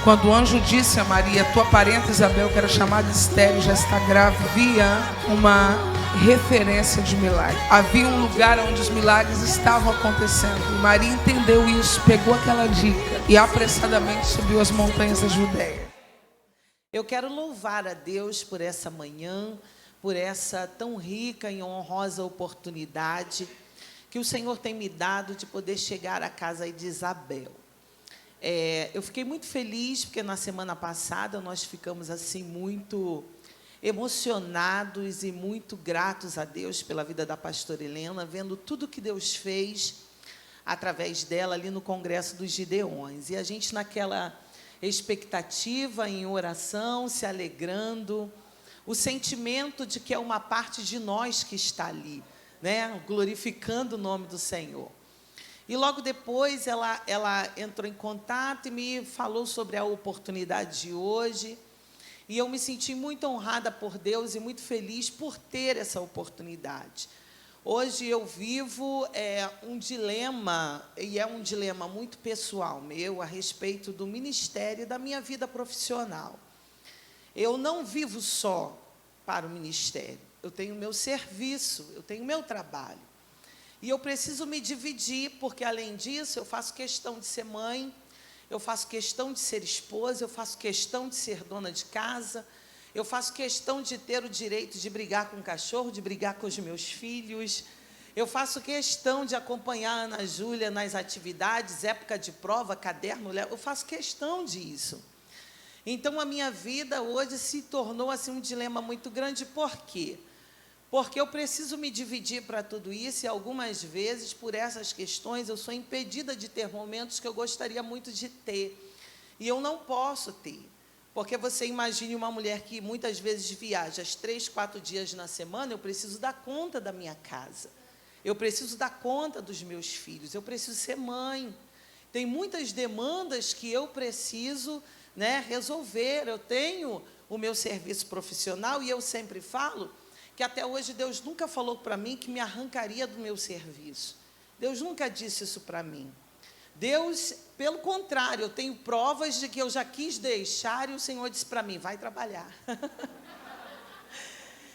Quando o anjo disse a Maria, tua parenta Isabel, que era chamada estéril, já está grávida, havia uma referência de milagre. Havia um lugar onde os milagres estavam acontecendo. E Maria entendeu isso, pegou aquela dica e apressadamente subiu as montanhas da Judéia. Eu quero louvar a Deus por essa manhã, por essa tão rica e honrosa oportunidade que o Senhor tem me dado de poder chegar à casa de Isabel. Eu fiquei muito feliz, porque na semana passada nós ficamos assim muito emocionados e muito gratos a Deus pela vida da pastora Helena, vendo tudo que Deus fez através dela ali no Congresso dos Gideões. E a gente naquela expectativa, em oração, se alegrando, o sentimento de que é uma parte de nós que está ali, né, glorificando o nome do Senhor. E logo depois ela entrou em contato e me falou sobre a oportunidade de hoje. E eu me senti muito honrada por Deus e muito feliz por ter essa oportunidade. Hoje eu vivo um dilema, e é um dilema muito pessoal meu, a respeito do ministério e da minha vida profissional. Eu não vivo só para o ministério, eu tenho o meu serviço, eu tenho o meu trabalho. E eu preciso me dividir, porque, além disso, eu faço questão de ser mãe, eu faço questão de ser esposa, eu faço questão de ser dona de casa, eu faço questão de ter o direito de brigar com o cachorro, de brigar com os meus filhos, eu faço questão de acompanhar a Ana Júlia nas atividades, época de prova, caderno, eu faço questão disso. Então, a minha vida hoje se tornou assim, um dilema muito grande. Por quê? Porque eu preciso me dividir para tudo isso, e algumas vezes, por essas questões, eu sou impedida de ter momentos que eu gostaria muito de ter. E eu não posso ter. Porque você imagine uma mulher que muitas vezes viaja 3, 4 dias na semana, eu preciso dar conta da minha casa. Eu preciso dar conta dos meus filhos, eu preciso ser mãe. Tem muitas demandas que eu preciso, né, resolver. Eu tenho o meu serviço profissional e eu sempre falo que até hoje Deus nunca falou para mim que me arrancaria do meu serviço. Deus nunca disse isso para mim. Deus, pelo contrário, eu tenho provas de que eu já quis deixar e o Senhor disse para mim, vai trabalhar.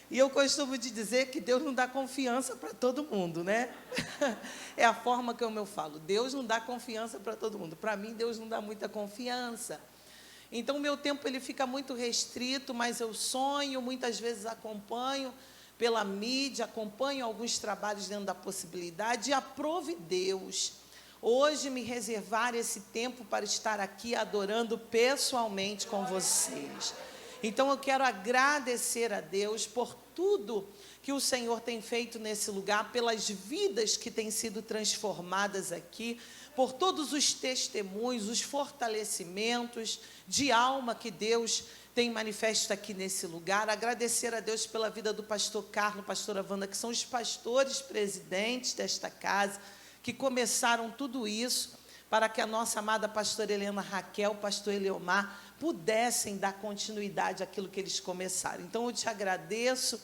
E eu costumo de dizer que Deus não dá confiança para todo mundo, né? É a forma como eu falo. Deus não dá confiança para todo mundo. Para mim, Deus não dá muita confiança. Então, o meu tempo ele fica muito restrito, mas eu sonho, muitas vezes acompanho pela mídia, acompanho alguns trabalhos dentro da possibilidade, e aprove Deus hoje me reservar esse tempo para estar aqui adorando pessoalmente com vocês. Então, eu quero agradecer a Deus por tudo que o Senhor tem feito nesse lugar, pelas vidas que têm sido transformadas aqui, por todos os testemunhos, os fortalecimentos de alma que Deus tem manifesto aqui nesse lugar. Agradecer a Deus pela vida do pastor Carlos, pastora Wanda, que são os pastores presidentes desta casa, que começaram tudo isso para que a nossa amada pastora Helena Raquel, pastor Eleomar, pudessem dar continuidade àquilo que eles começaram. Então, eu te agradeço.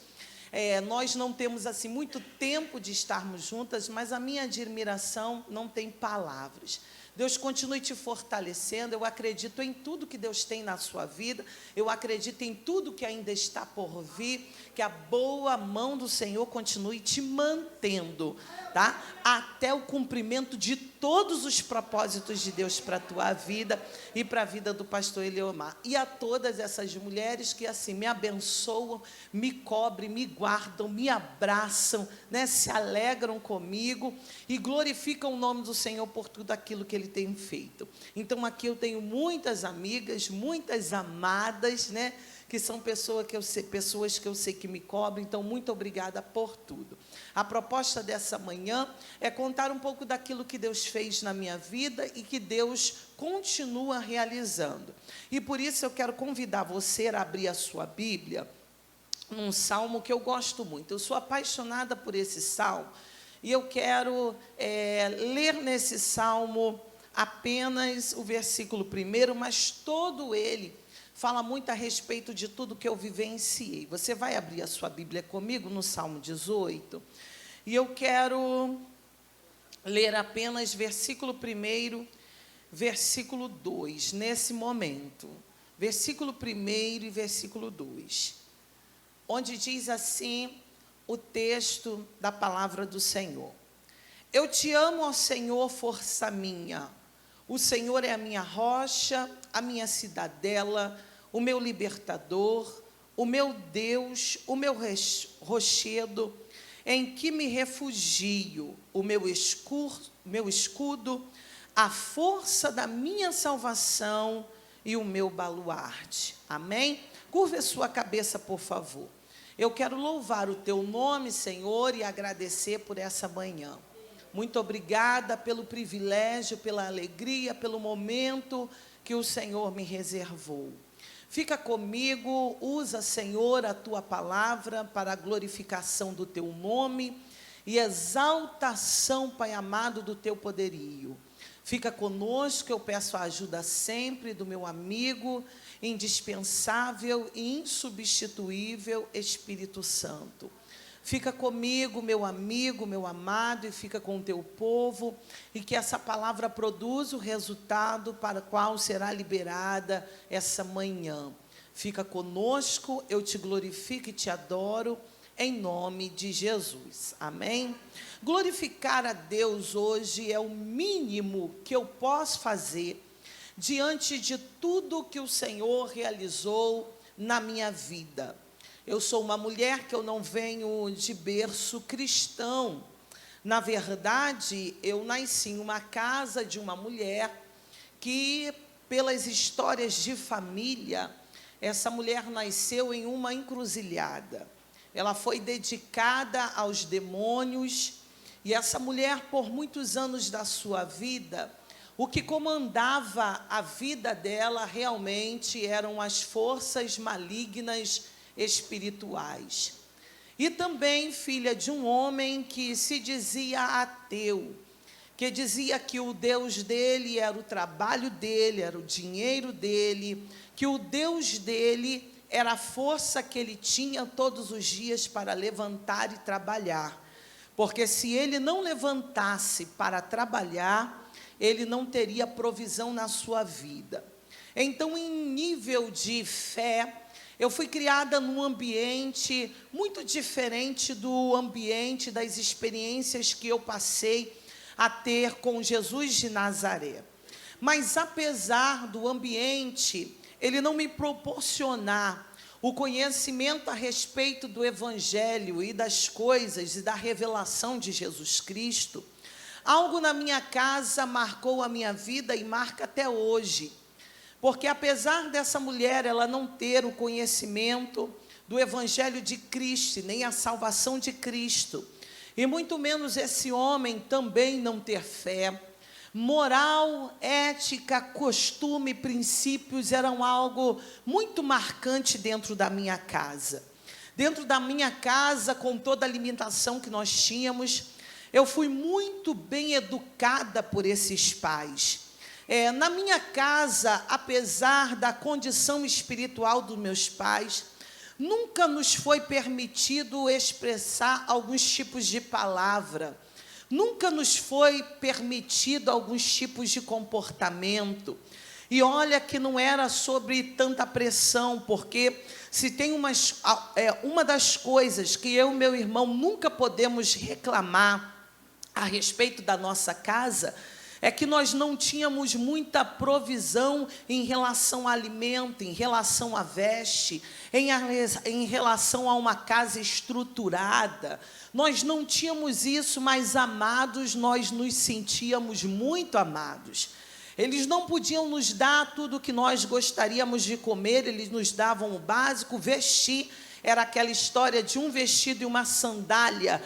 Nós não temos assim muito tempo de estarmos juntas, mas a minha admiração não tem palavras. Deus continue te fortalecendo. Eu acredito em tudo que Deus tem na sua vida, eu acredito em tudo que ainda está por vir, que a boa mão do Senhor continue te mantendo, tá? Até o cumprimento de todos os propósitos de Deus para a tua vida e para a vida do pastor Eleomar. E a todas essas mulheres que assim me abençoam, me cobrem, me guardam, me abraçam, né? Se alegram comigo e glorificam o nome do Senhor por tudo aquilo que Ele tem feito. Então, aqui eu tenho muitas amigas, muitas amadas, né? Que são pessoas que eu sei que me cobrem. Então, muito obrigada por tudo. A proposta dessa manhã é contar um pouco daquilo que Deus fez na minha vida e que Deus continua realizando. E por isso eu quero convidar você a abrir a sua Bíblia num salmo que eu gosto muito. Eu sou apaixonada por esse salmo e eu quero ler nesse salmo apenas o versículo 1, mas todo ele fala muito a respeito de tudo que eu vivenciei. Você vai abrir a sua Bíblia comigo no Salmo 18, e eu quero ler apenas versículo 1, versículo 2, nesse momento. Versículo 1 e versículo 2. Onde diz assim o texto da palavra do Senhor. Eu te amo, ó Senhor, força minha. O Senhor é a minha rocha, a minha cidadela, o meu libertador, o meu Deus, o meu rochedo, em que me refugio, o meu escudo, a força da minha salvação e o meu baluarte. Amém? Curva a sua cabeça, por favor. Eu quero louvar o teu nome, Senhor, e agradecer por essa manhã. Muito obrigada pelo privilégio, pela alegria, pelo momento que o Senhor me reservou. Fica comigo, usa, Senhor, a tua palavra para a glorificação do teu nome e exaltação, Pai amado, do teu poderio. Fica conosco, eu peço a ajuda sempre do meu amigo, indispensável e insubstituível Espírito Santo. Fica comigo, meu amigo, meu amado, e fica com o teu povo, e que essa palavra produza o resultado para o qual será liberada essa manhã. Fica conosco, eu te glorifico e te adoro, em nome de Jesus. Amém? Glorificar a Deus hoje é o mínimo que eu posso fazer diante de tudo que o Senhor realizou na minha vida. Eu sou uma mulher que eu não venho de berço cristão. Na verdade, eu nasci em uma casa de uma mulher que, pelas histórias de família, essa mulher nasceu em uma encruzilhada. Ela foi dedicada aos demônios, e essa mulher, por muitos anos da sua vida, o que comandava a vida dela realmente eram as forças malignas espirituais. E também filha de um homem que se dizia ateu, que dizia que o Deus dele era o trabalho dele, era o dinheiro dele, que o Deus dele era a força que ele tinha todos os dias para levantar e trabalhar, porque se ele não levantasse para trabalhar, ele não teria provisão na sua vida. Então, em nível de fé, eu fui criada num ambiente muito diferente do ambiente das experiências que eu passei a ter com Jesus de Nazaré. Mas, apesar do ambiente, ele não me proporcionar o conhecimento a respeito do Evangelho e das coisas e da revelação de Jesus Cristo, algo na minha casa marcou a minha vida e marca até hoje. Porque apesar dessa mulher ela não ter o conhecimento do Evangelho de Cristo, nem a salvação de Cristo, e muito menos esse homem também não ter fé, moral, ética, costume, princípios eram algo muito marcante dentro da minha casa. Dentro da minha casa, com toda a limitação que nós tínhamos, eu fui muito bem educada por esses pais. Na minha casa, apesar da condição espiritual dos meus pais, nunca nos foi permitido expressar alguns tipos de palavra, nunca nos foi permitido alguns tipos de comportamento. E olha que não era sobre tanta pressão, porque se tem uma das coisas que eu e meu irmão nunca podemos reclamar a respeito da nossa casa, é que nós não tínhamos muita provisão em relação a alimento, em relação a veste, em relação a uma casa estruturada. Nós não tínhamos isso, mas amados, nós nos sentíamos muito amados. Eles não podiam nos dar tudo o que nós gostaríamos de comer, eles nos davam o básico, vestir. Era aquela história de um vestido e uma sandália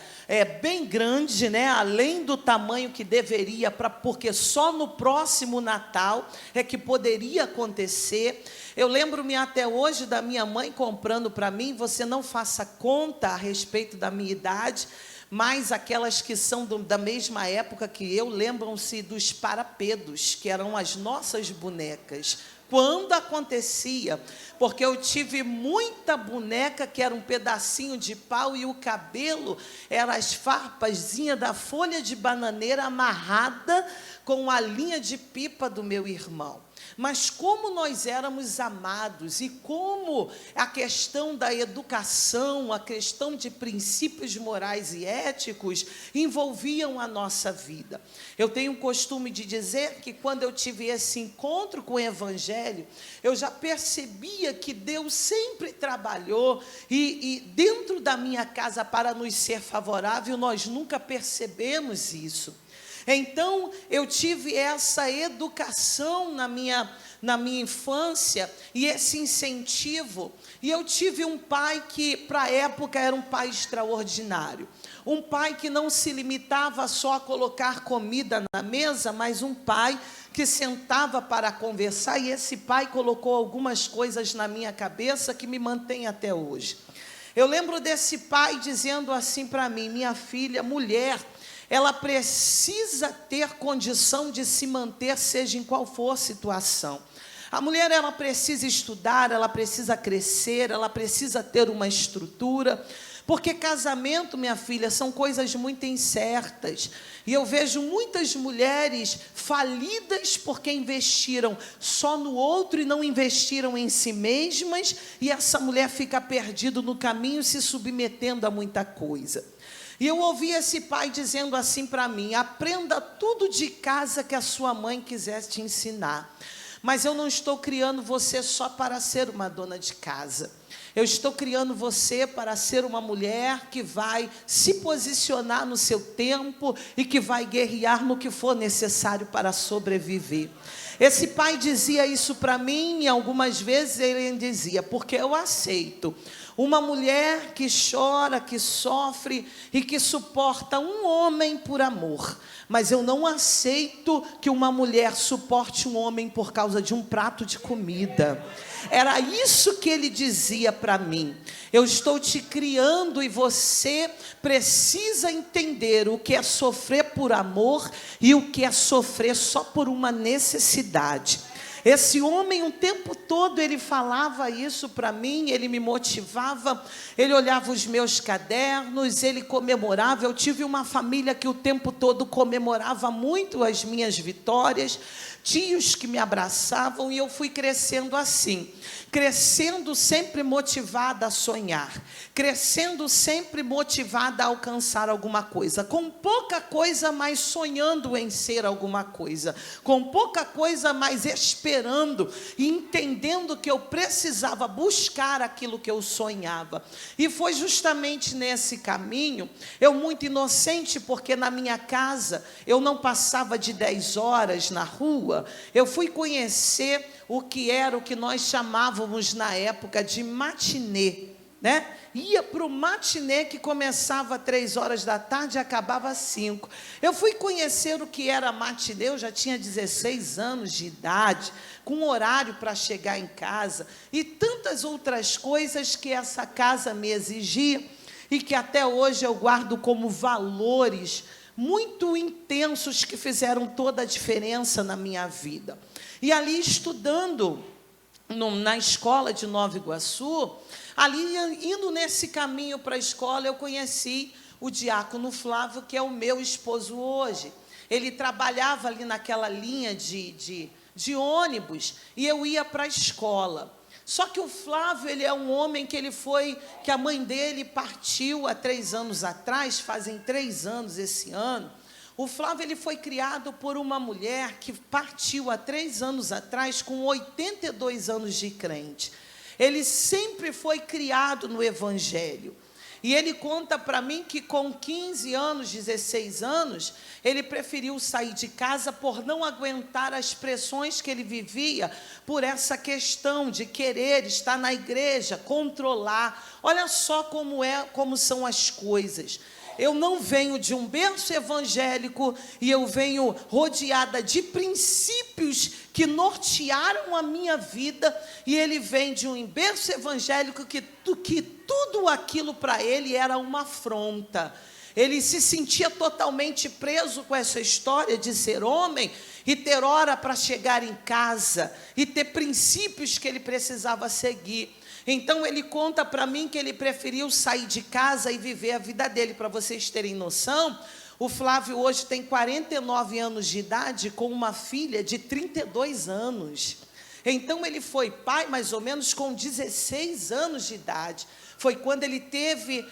bem grande, né? Além do tamanho que deveria, porque só no próximo Natal é que poderia acontecer. Eu lembro-me até hoje da minha mãe comprando para mim, você não faça conta a respeito da minha idade, mas aquelas que são da mesma época que eu, lembram-se dos parapedos, que eram as nossas bonecas. Quando acontecia, porque eu tive muita boneca que era um pedacinho de pau e o cabelo era as farpazinhas da folha de bananeira amarrada com a linha de pipa do meu irmão. Mas como nós éramos amados e como a questão da educação, a questão de princípios morais e éticos envolviam a nossa vida. Eu tenho o costume de dizer que quando eu tive esse encontro com o Evangelho, eu já percebia que Deus sempre trabalhou e dentro da minha casa para nos ser favorável, nós nunca percebemos isso. Então, eu tive essa educação na minha infância e esse incentivo. E eu tive um pai que, para a época, era um pai extraordinário. Um pai que não se limitava só a colocar comida na mesa, mas um pai que sentava para conversar. E esse pai colocou algumas coisas na minha cabeça que me mantém até hoje. Eu lembro desse pai dizendo assim para mim: minha filha, mulher, ela precisa ter condição de se manter, seja em qual for a situação. A mulher, ela precisa estudar, ela precisa crescer, ela precisa ter uma estrutura, porque casamento, minha filha, são coisas muito incertas. E eu vejo muitas mulheres falidas porque investiram só no outro e não investiram em si mesmas, e essa mulher fica perdida no caminho, se submetendo a muita coisa. E eu ouvi esse pai dizendo assim para mim: aprenda tudo de casa que a sua mãe quiser te ensinar. Mas eu não estou criando você só para ser uma dona de casa. Eu estou criando você para ser uma mulher que vai se posicionar no seu tempo e que vai guerrear no que for necessário para sobreviver. Esse pai dizia isso para mim e algumas vezes ele dizia: porque eu aceito uma mulher que chora, que sofre e que suporta um homem por amor. Mas eu não aceito que uma mulher suporte um homem por causa de um prato de comida. Era isso que ele dizia para mim. Eu estou te criando e você precisa entender o que é sofrer por amor e o que é sofrer só por uma necessidade. Esse homem, o tempo todo, ele falava isso para mim, ele me motivava, ele olhava os meus cadernos, ele comemorava. Eu tive uma família que o tempo todo comemorava muito as minhas vitórias, tios que me abraçavam, e eu fui crescendo assim, crescendo sempre motivada a sonhar, crescendo sempre motivada a alcançar alguma coisa, com pouca coisa, mas sonhando em ser alguma coisa, com pouca coisa, mas esperando e entendendo que eu precisava buscar aquilo que eu sonhava. E foi justamente nesse caminho, eu muito inocente, porque na minha casa eu não passava de 10 horas na rua, eu fui conhecer o que era o que nós chamávamos na época de matinê, né? Ia para o matinê que começava às 3 horas da tarde e acabava às 5. Eu fui conhecer o que era matinê, eu já tinha 16 anos de idade, com horário para chegar em casa e tantas outras coisas que essa casa me exigia e que até hoje eu guardo como valores muito intensos que fizeram toda a diferença na minha vida. E ali estudando na escola de Nova Iguaçu, ali indo nesse caminho para a escola, eu conheci o diácono Flávio, que é o meu esposo hoje. Ele trabalhava ali naquela linha de ônibus e eu ia para a escola. Só que o Flávio, ele é um homem que a mãe dele partiu há 3 anos atrás, fazem 3 anos esse ano. O Flávio, ele foi criado por uma mulher que partiu há 3 anos atrás com 82 anos de crente. Ele sempre foi criado no Evangelho. E ele conta para mim que com 15 anos, 16 anos, ele preferiu sair de casa por não aguentar as pressões que ele vivia por essa questão de querer estar na igreja, controlar. Olha só como são as coisas. Eu não venho de um berço evangélico e eu venho rodeada de princípios que nortearam a minha vida, e ele vem de um berço evangélico que tudo aquilo para ele era uma afronta. Ele se sentia totalmente preso com essa história de ser homem e ter hora para chegar em casa e ter princípios que ele precisava seguir. Então ele conta para mim que ele preferiu sair de casa e viver a vida dele. Para vocês terem noção, o Flávio hoje tem 49 anos de idade com uma filha de 32 anos. Então ele foi pai mais ou menos com 16 anos de idade. Foi quando ele teve,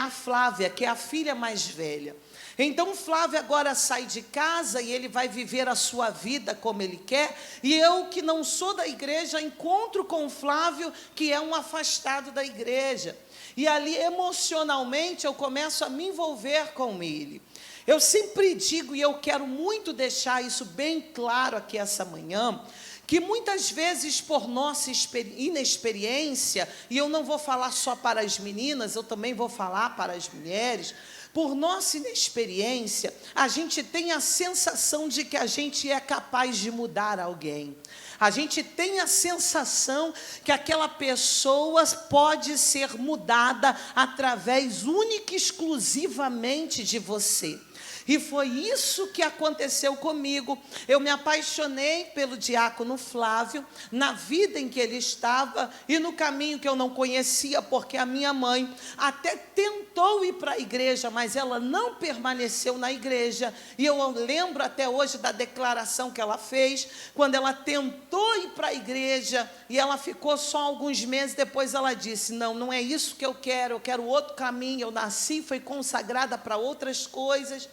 a Flávia, que é a filha mais velha. Então o Flávio agora sai de casa e ele vai viver a sua vida como ele quer. E eu, que não sou da igreja, encontro com o Flávio, que é um afastado da igreja. E ali emocionalmente eu começo a me envolver com ele. Eu sempre digo, e eu quero muito deixar isso bem claro aqui essa manhã, que muitas vezes por nossa inexperiência, e eu não vou falar só para as meninas, eu também vou falar para as mulheres, por nossa inexperiência, a gente tem a sensação de que a gente é capaz de mudar alguém. A gente tem a sensação que aquela pessoa pode ser mudada através única e exclusivamente de você. E foi isso que aconteceu comigo. Eu me apaixonei pelo diácono Flávio, na vida em que ele estava e no caminho que eu não conhecia, porque a minha mãe até tentou ir para a igreja, mas ela não permaneceu na igreja. E eu lembro até hoje da declaração que ela fez, quando ela tentou ir para a igreja, e ela ficou só alguns meses, depois ela disse, não é isso que eu quero outro caminho, eu nasci, fui consagrada para outras coisas.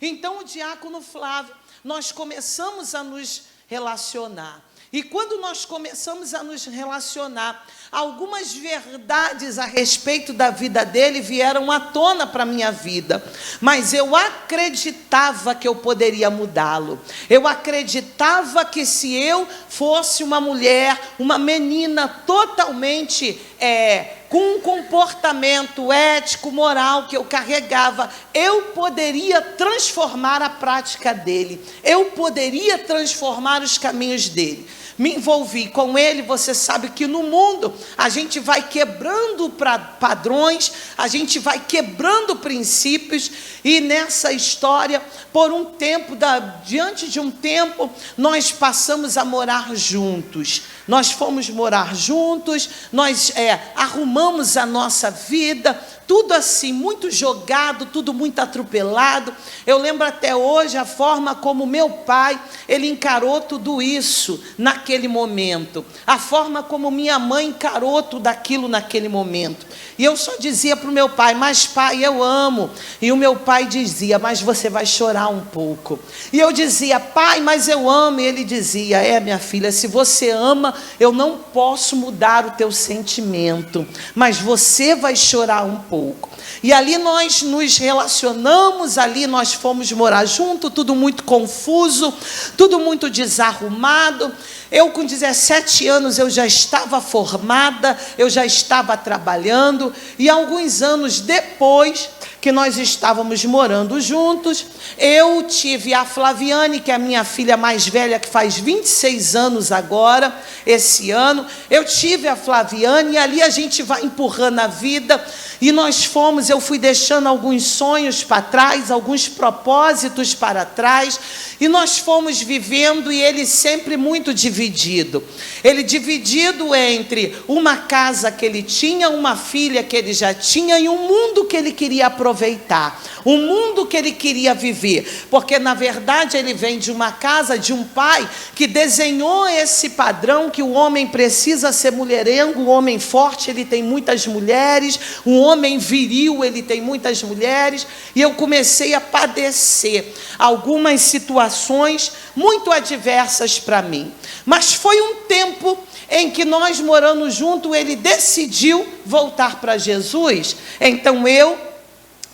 Então, o diácono Flávio, nós começamos a nos relacionar. E quando nós começamos a nos relacionar, algumas verdades a respeito da vida dele vieram à tona para a minha vida. Mas eu acreditava que eu poderia mudá-lo. Eu acreditava que se eu fosse uma mulher, uma menina totalmente com um comportamento ético, moral que eu carregava, eu poderia transformar a prática dele. Eu poderia transformar os caminhos dele. Me envolvi com ele. Você sabe que no mundo a gente vai quebrando padrões, a gente vai quebrando princípios, e nessa história, por um tempo, diante de um tempo, nós passamos a morar juntos. Nós fomos morar juntos, nós arrumamos a nossa vida, tudo assim, muito jogado, tudo muito atropelado. Eu lembro até hoje a forma como meu pai, ele encarou tudo isso naquele momento. A forma como minha mãe encarou tudo aquilo naquele momento. E eu só dizia para o meu pai, mas pai, eu amo. E o meu pai dizia, mas você vai chorar um pouco. E eu dizia, pai, mas eu amo. E ele dizia, minha filha, se você ama, eu não posso mudar o teu sentimento, mas você vai chorar um pouco. E ali nós nos relacionamos, ali nós fomos morar junto, tudo muito confuso, tudo muito desarrumado. Eu com 17 anos eu já estava formada, eu já estava trabalhando, e alguns anos depois que nós estávamos morando juntos, eu tive a Flaviane, que é a minha filha mais velha, que faz 26 anos agora, esse ano. Eu tive a Flaviane, e ali a gente vai empurrando a vida, e eu fui deixando alguns sonhos para trás, alguns propósitos para trás, e nós fomos vivendo, e ele sempre muito dividido. Ele dividido entre uma casa que ele tinha, uma filha que ele já tinha, e um mundo que ele queria aproveitar, um mundo que ele queria viver, porque na verdade ele vem de uma casa, de um pai que desenhou esse padrão, que o homem precisa ser mulherengo, o homem forte, ele tem muitas mulheres, um homem viril, ele tem muitas mulheres. E eu comecei a padecer algumas situações muito adversas para mim, mas foi um tempo em que nós morando junto, ele decidiu voltar para Jesus. Então eu,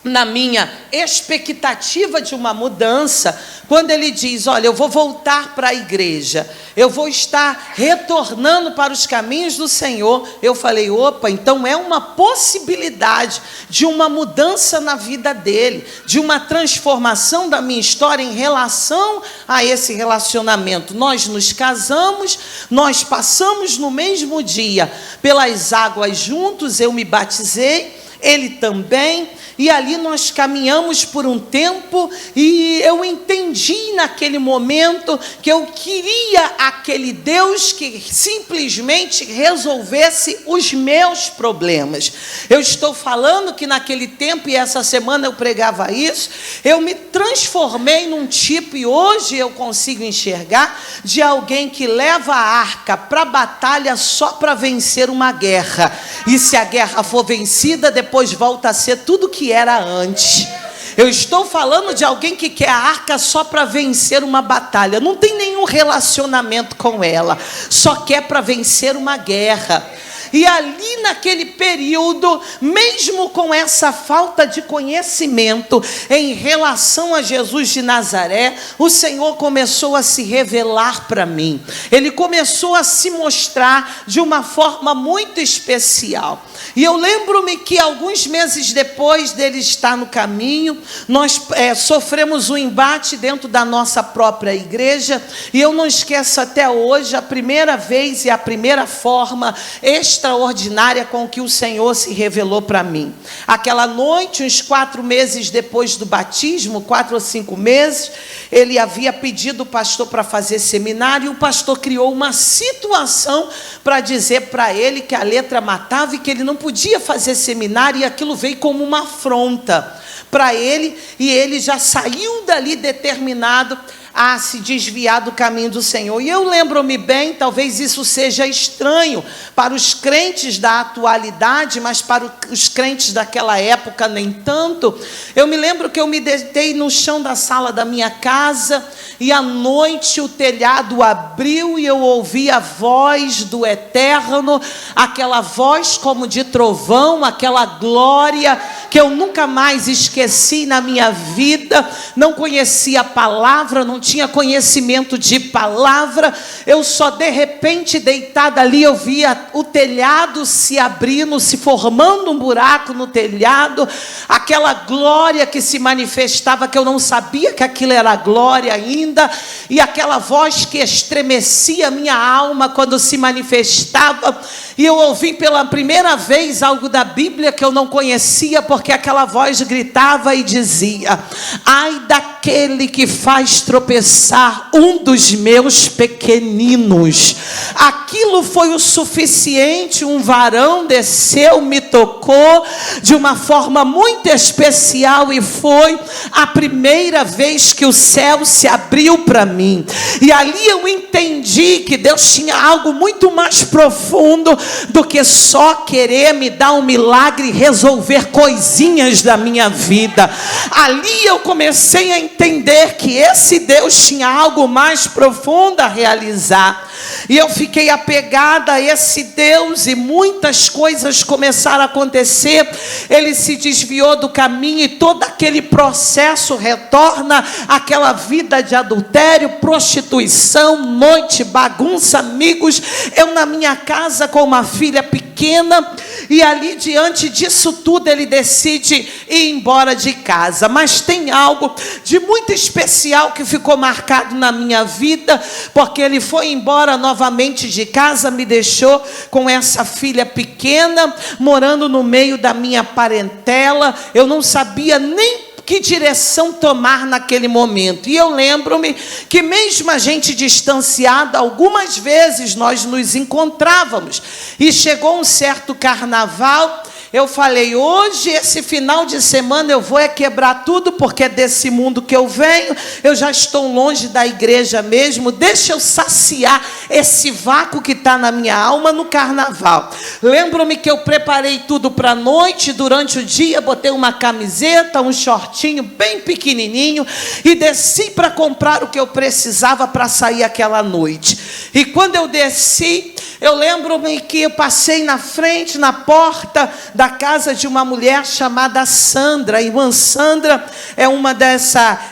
na minha expectativa de uma mudança, quando ele diz, olha, eu vou voltar para a igreja, eu vou estar retornando para os caminhos do Senhor, eu falei, opa, então é uma possibilidade de uma mudança na vida dele, de uma transformação da minha história em relação a esse relacionamento. Nós nos casamos, nós passamos no mesmo dia pelas águas juntos, eu me batizei, ele também, e ali nós caminhamos por um tempo, e eu entendi naquele momento que eu queria aquele Deus que simplesmente resolvesse os meus problemas. Eu estou falando que naquele tempo, e essa semana eu pregava isso, eu me transformei num tipo, e hoje eu consigo enxergar, de alguém que leva a arca para a batalha só para vencer uma guerra. E se a guerra for vencida, depois volta a ser tudo que era antes. Eu estou falando de alguém que quer a arca só para vencer uma batalha. Não tem nenhum relacionamento com ela. Só quer para vencer uma guerra. E ali naquele período, mesmo com essa falta de conhecimento em relação a Jesus de Nazaré, o Senhor começou a se revelar para mim. Ele começou a se mostrar de uma forma muito especial. E eu lembro-me que alguns meses depois dele estar no caminho, nós sofremos um embate dentro da nossa própria igreja. E eu não esqueço até hoje a primeira vez e a primeira forma extraordinária com que o Senhor se revelou para mim. Aquela noite, uns 4 meses depois do batismo, 4 ou 5 meses, ele havia pedido o pastor para fazer seminário, e o pastor criou uma situação para dizer para ele que a letra matava e que ele não podia fazer seminário, e aquilo veio como uma afronta para ele, e ele já saiu dali determinado a se desviar do caminho do Senhor. E eu lembro-me bem, talvez isso seja estranho para os crentes da atualidade, mas para os crentes daquela época nem tanto. Eu me lembro que eu me deitei no chão da sala da minha casa, e à noite o telhado abriu, e eu ouvi a voz do Eterno, aquela voz como de trovão, aquela glória que eu nunca mais esqueci na minha vida. Não conhecia a palavra, não tinha conhecimento de palavra, eu só de repente deitada ali, eu via o telhado se abrindo, se formando um buraco no telhado, aquela glória que se manifestava, que eu não sabia que aquilo era glória ainda, e aquela voz que estremecia a minha alma quando se manifestava. E eu ouvi pela primeira vez algo da Bíblia que eu não conhecia, porque aquela voz gritava e dizia: ai daquele que faz tropeçar um dos meus pequeninos. Aquilo foi o suficiente. Um varão desceu, me tocou de uma forma muito especial, e foi a primeira vez que o céu se abriu para mim. E ali eu entendi que Deus tinha algo muito mais profundo do que só querer me dar um milagre e resolver coisinhas da minha vida. Ali eu comecei a entender que esse Deus tinha algo mais profundo a realizar. E eu fiquei apegada a esse Deus, e muitas coisas começaram a acontecer. Ele se desviou do caminho, e todo aquele processo retorna àquela vida de adultério, prostituição, noite, bagunça, amigos. Eu na minha casa com uma filha pequena, e ali diante disso tudo ele decide ir embora de casa. Mas tem algo de muito especial que ficou marcado na minha vida, porque ele foi embora novamente de casa, me deixou com essa filha pequena, morando no meio da minha parentela. Eu não sabia nem que direção tomar naquele momento. E eu lembro-me que mesmo a gente distanciada, algumas vezes nós nos encontrávamos. E chegou um certo carnaval, eu falei: hoje, esse final de semana, eu vou quebrar tudo, porque é desse mundo que eu venho, eu já estou longe da igreja mesmo, deixa eu saciar esse vácuo que está na minha alma no carnaval. Lembro-me que eu preparei tudo para a noite, durante o dia, botei uma camiseta, um shortinho bem pequenininho, e desci para comprar o que eu precisava para sair aquela noite. E quando eu desci, eu lembro-me que eu passei na frente, na porta da casa de uma mulher chamada Sandra. A irmã Sandra é uma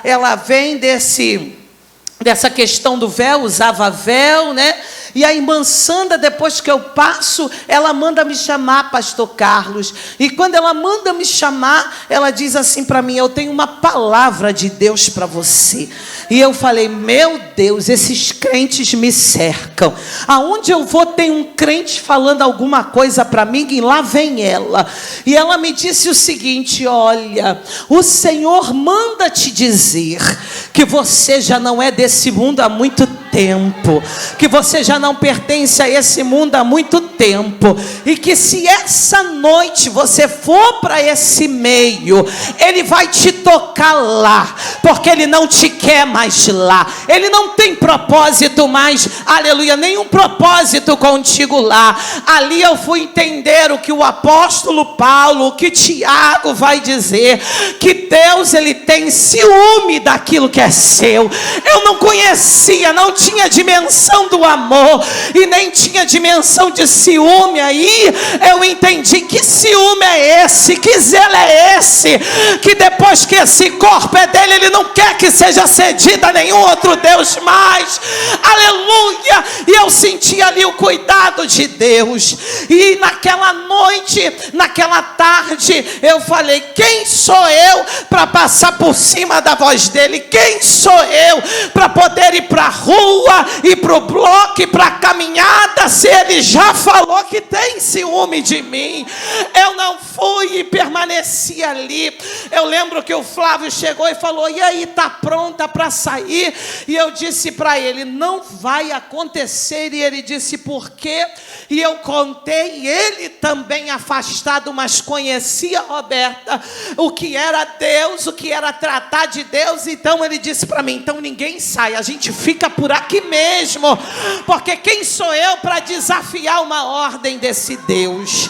ela vem dessa questão do véu, usava véu, né? E a irmã Sandra, depois que eu passo, ela manda me chamar, pastor Carlos. E quando ela manda me chamar, ela diz assim para mim: eu tenho uma palavra de Deus para você. E eu falei: meu Deus, esses crentes me cercam. Aonde eu vou tem um crente falando alguma coisa para mim, e lá vem ela. E ela me disse o seguinte: olha, o Senhor manda te dizer que você já não é desse mundo há muito tempo, que você já não pertence a esse mundo há muito tempo, e que se essa noite você for para esse meio, Ele vai te tocar lá, porque Ele não te quer mais lá, Ele não tem propósito mais, aleluia, nenhum propósito contigo lá. Ali eu fui entender o que o apóstolo Paulo, o que Tiago vai dizer, que Deus, Ele tem ciúme daquilo que é seu. Eu não conhecia, não tinha dimensão do amor, e nem tinha dimensão de ciúme. Aí eu entendi que ciúme é esse, que zelo é esse, que depois que esse corpo é dele, ele não quer que seja cedido a nenhum outro Deus mais, aleluia. E eu senti ali o cuidado de Deus, e naquela noite, naquela tarde, eu falei: quem sou eu para passar por cima da voz dele? Quem sou eu para poder ir para a rua, ir para o bloco, ir para a caminhada, se ele já falou que tem ciúme de mim? Eu não fui e permaneci ali. Eu lembro que o Flávio chegou e falou: e aí, tá pronta para sair? E eu disse para ele: não vai acontecer. E ele disse: por quê? E eu contei, e ele também afastado, mas conhecia, Roberta, o que era Deus, o que era tratar de Deus. Então ele disse para mim: então ninguém sai, a gente fica por aqui mesmo, porque quem sou eu para desafiar uma ordem desse Deus?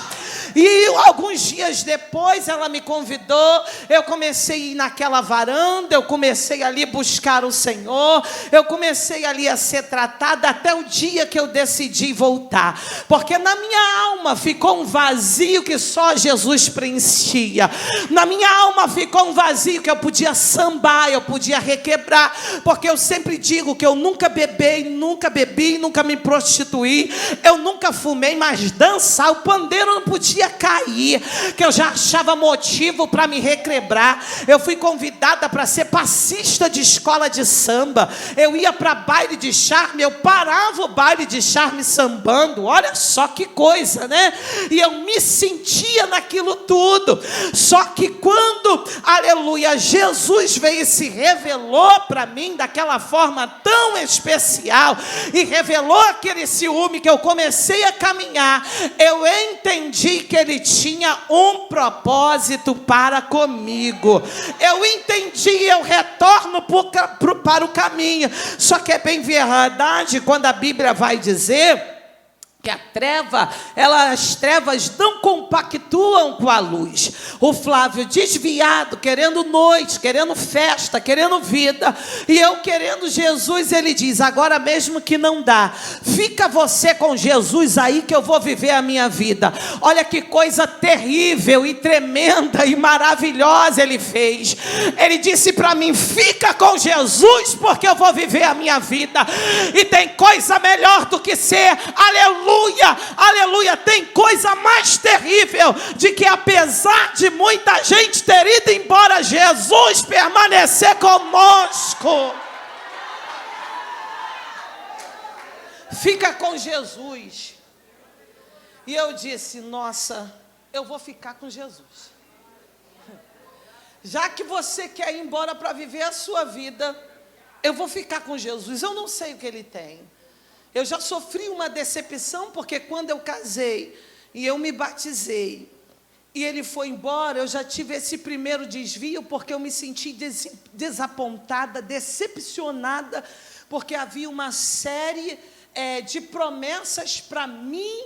E alguns dias depois ela me convidou, eu comecei a ir naquela varanda, eu comecei ali a buscar o Senhor, eu comecei ali a ser tratada, até o dia que eu decidi voltar, porque na minha alma ficou um vazio que só Jesus preenchia. Na minha alma ficou um vazio que eu podia sambar, eu podia requebrar, porque eu sempre digo que eu nunca bebi, nunca me prostituí, eu nunca fumei, mas dançar, o pandeiro não podia cair, que eu já achava motivo para me requebrar. Eu fui convidada para ser passista de escola de samba, eu ia para baile de charme, eu parava o baile de charme sambando, olha só que coisa, né? E eu me sentia naquilo tudo. Só que quando, aleluia, Jesus veio e se revelou para mim daquela forma tão especial, e revelou aquele ciúme, que eu comecei a caminhar, eu entendi que Ele tinha um propósito para comigo. Eu entendi, eu retorno para o caminho. Só que é bem verdade quando a Bíblia vai dizer que as trevas não compactuam com a luz. O Flávio desviado, querendo noite, querendo festa, querendo vida, e eu querendo Jesus. Ele diz: agora mesmo que não dá, fica você com Jesus aí que eu vou viver a minha vida. Olha que coisa terrível e tremenda e maravilhosa ele fez. Ele disse para mim: fica com Jesus, porque eu vou viver a minha vida. E tem coisa melhor do que ser, aleluia, aleluia, tem coisa mais terrível de que, apesar de muita gente ter ido embora, Jesus permanecer conosco. Fica com Jesus. E eu disse: nossa, eu vou ficar com Jesus. Já que você quer ir embora para viver a sua vida, eu vou ficar com Jesus. Eu não sei o que Ele tem. Eu já sofri uma decepção, porque quando eu casei e eu me batizei e ele foi embora, eu já tive esse primeiro desvio, porque eu me senti desapontada, decepcionada, porque havia uma série de promessas para mim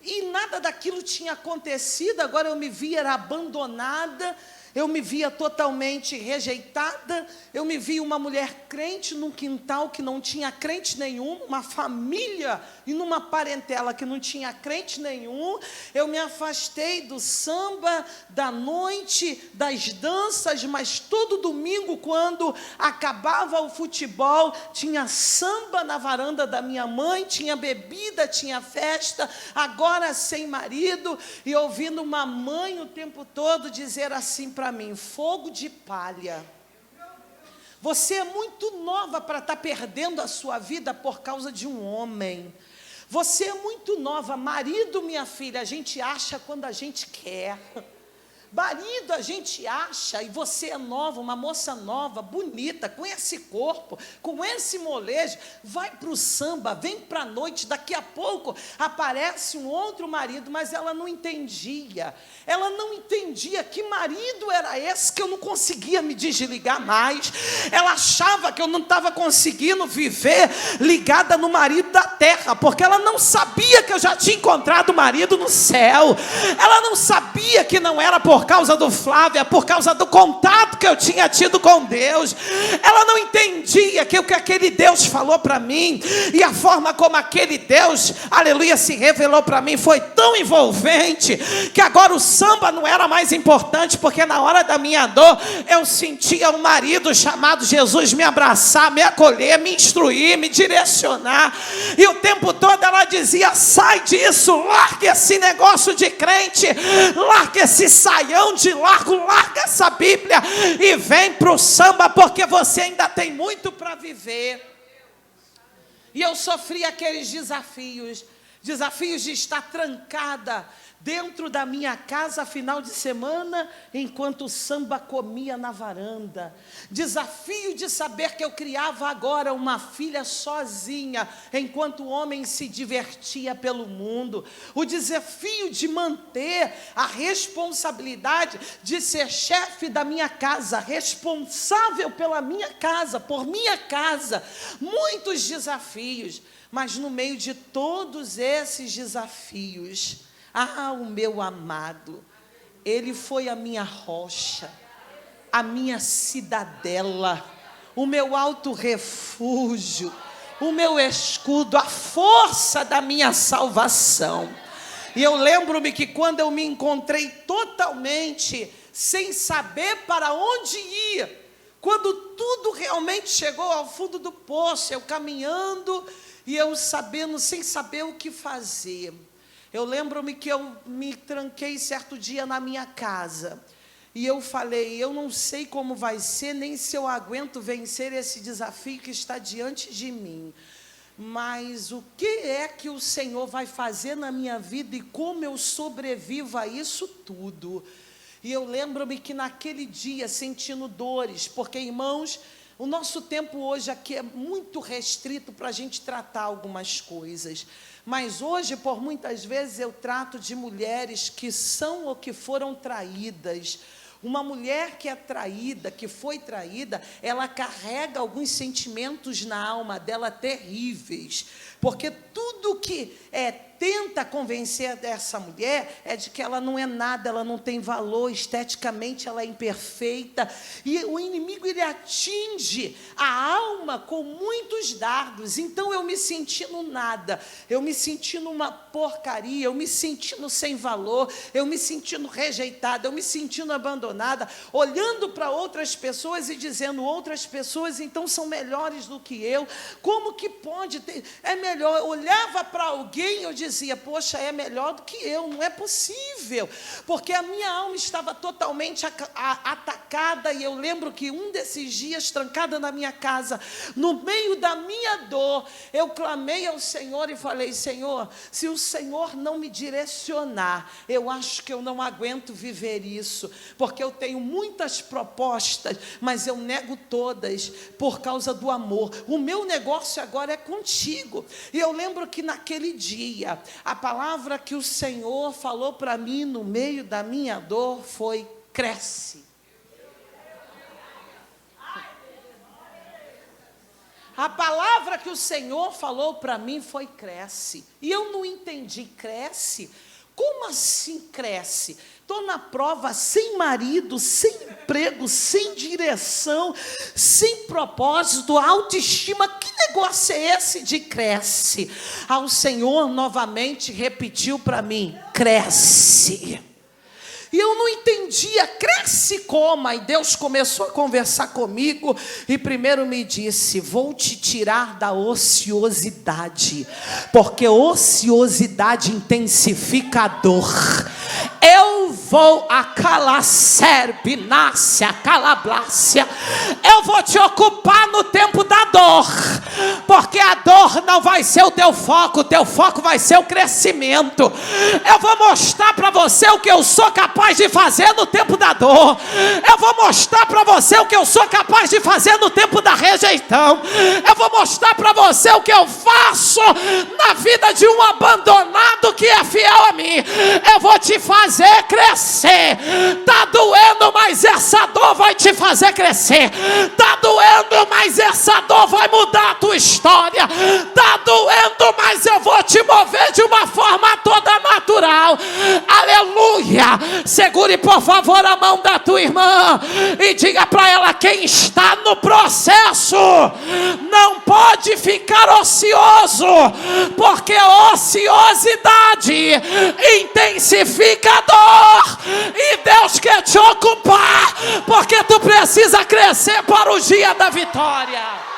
e nada daquilo tinha acontecido. Agora eu me via abandonada. Eu me via totalmente rejeitada, eu me via uma mulher crente num quintal que não tinha crente nenhum, uma família e numa parentela que não tinha crente nenhum. Eu me afastei do samba, da noite, das danças, mas todo domingo, quando acabava o futebol, tinha samba na varanda da minha mãe, tinha bebida, tinha festa, agora sem marido, e ouvindo uma mãe o tempo todo dizer assim para mim: fogo de palha. Você é muito nova para estar perdendo a sua vida por causa de um homem. Você é muito nova. Marido, minha filha, a gente acha quando a gente quer. Marido a gente acha, e você é nova, uma moça nova, bonita, com esse corpo, com esse molejo, vai para o samba, vem para a noite, daqui a pouco aparece um outro marido, mas ela não entendia que marido era esse, que eu não conseguia me desligar mais. Ela achava que eu não estava conseguindo viver ligada no marido da terra, porque ela não sabia que eu já tinha encontrado o marido no céu. Ela não sabia que não era por causa do Flávio, é por causa do contato que eu tinha tido com Deus. Ela não entendia que o que aquele Deus falou para mim, e a forma como aquele Deus, aleluia, se revelou para mim, foi tão envolvente, que agora o samba não era mais importante, porque na hora da minha dor, eu sentia um marido chamado Jesus me abraçar, me acolher, me instruir, me direcionar, e o tempo todo ela dizia: sai disso, larga esse negócio de crente, larga esse saião de largo, larga essa Bíblia e vem para o samba, porque você ainda tem muito para viver. E eu sofri aqueles desafios de estar trancada dentro da minha casa final de semana, enquanto o samba comia na varanda. Desafio de saber que eu criava agora uma filha sozinha, enquanto o homem se divertia pelo mundo. O desafio de manter a responsabilidade de ser chefe da minha casa, responsável pela minha casa, por minha casa. Muitos desafios, mas no meio de todos esses desafios, o meu amado, ele foi a minha rocha, a minha cidadela, o meu alto refúgio, o meu escudo, a força da minha salvação. E eu lembro-me que quando eu me encontrei totalmente sem saber para onde ir, quando tudo realmente chegou ao fundo do poço, eu caminhando e eu sabendo, sem saber o que fazer. Eu lembro-me que eu me tranquei certo dia na minha casa. E eu falei: eu não sei como vai ser, nem se eu aguento vencer esse desafio que está diante de mim. Mas o que é que o Senhor vai fazer na minha vida e como eu sobrevivo a isso tudo? E eu lembro-me que naquele dia, sentindo dores, porque, irmãos, o nosso tempo hoje aqui é muito restrito para a gente tratar algumas coisas. Mas hoje, por muitas vezes, eu trato de mulheres que são ou que foram traídas. Uma mulher que é traída, que foi traída, ela carrega alguns sentimentos na alma dela terríveis. Porque tudo que tenta convencer dessa mulher é de que ela não é nada, ela não tem valor, esteticamente ela é imperfeita. E o inimigo, ele atinge a alma com muitos dardos. Então eu me sentindo nada, eu me sentindo uma porcaria, eu me sentindo sem valor, eu me sentindo rejeitada, eu me sentindo abandonada, olhando para outras pessoas e dizendo: outras pessoas então são melhores do que eu. Como que pode ter? É melhor. Eu olhava para alguém e eu dizia: poxa, é melhor do que eu, não é possível, porque a minha alma estava totalmente atacada. E eu lembro que um desses dias, trancada na minha casa, no meio da minha dor, eu clamei ao Senhor e falei: Senhor, se o Senhor não me direcionar, eu acho que eu não aguento viver isso, porque eu tenho muitas propostas, mas eu nego todas por causa do amor. O meu negócio agora é contigo. E eu lembro que naquele dia, a palavra que o Senhor falou para mim no meio da minha dor foi: cresce. A palavra que o Senhor falou para mim foi: cresce. E eu não entendi, cresce? Como assim cresce? Estou na prova, sem marido, sem emprego, sem direção, sem propósito, autoestima. Que negócio é esse de cresce? O Senhor novamente repetiu para mim: cresce. E eu não entendia, cresce como? Aí Deus começou a conversar comigo e primeiro me disse: vou te tirar da ociosidade, porque ociosidade intensifica a dor. Eu vou acalacerbinácia, calablácia. Eu vou te ocupar no tempo da dor, porque a dor não vai ser o teu foco vai ser o crescimento. Eu vou mostrar para você o que eu sou capaz de fazer no tempo da dor. Eu vou mostrar para você o que eu sou capaz de fazer no tempo da rejeição. Eu vou mostrar para você o que eu faço na vida de um abandonado que é fiel a mim. Eu vou te fazer crescer. Tá doendo, mas essa dor vai te fazer crescer. Tá doendo, mas essa dor vai mudar a tua história. Tá doendo, mas eu vou te mover de uma forma toda natural. Aleluia. Segure por favor a mão da tua irmã e diga para ela: quem está no processo não pode ficar ocioso, porque ociosidade intensifica a dor, e Deus quer te ocupar, porque tu precisa crescer para o dia da vitória.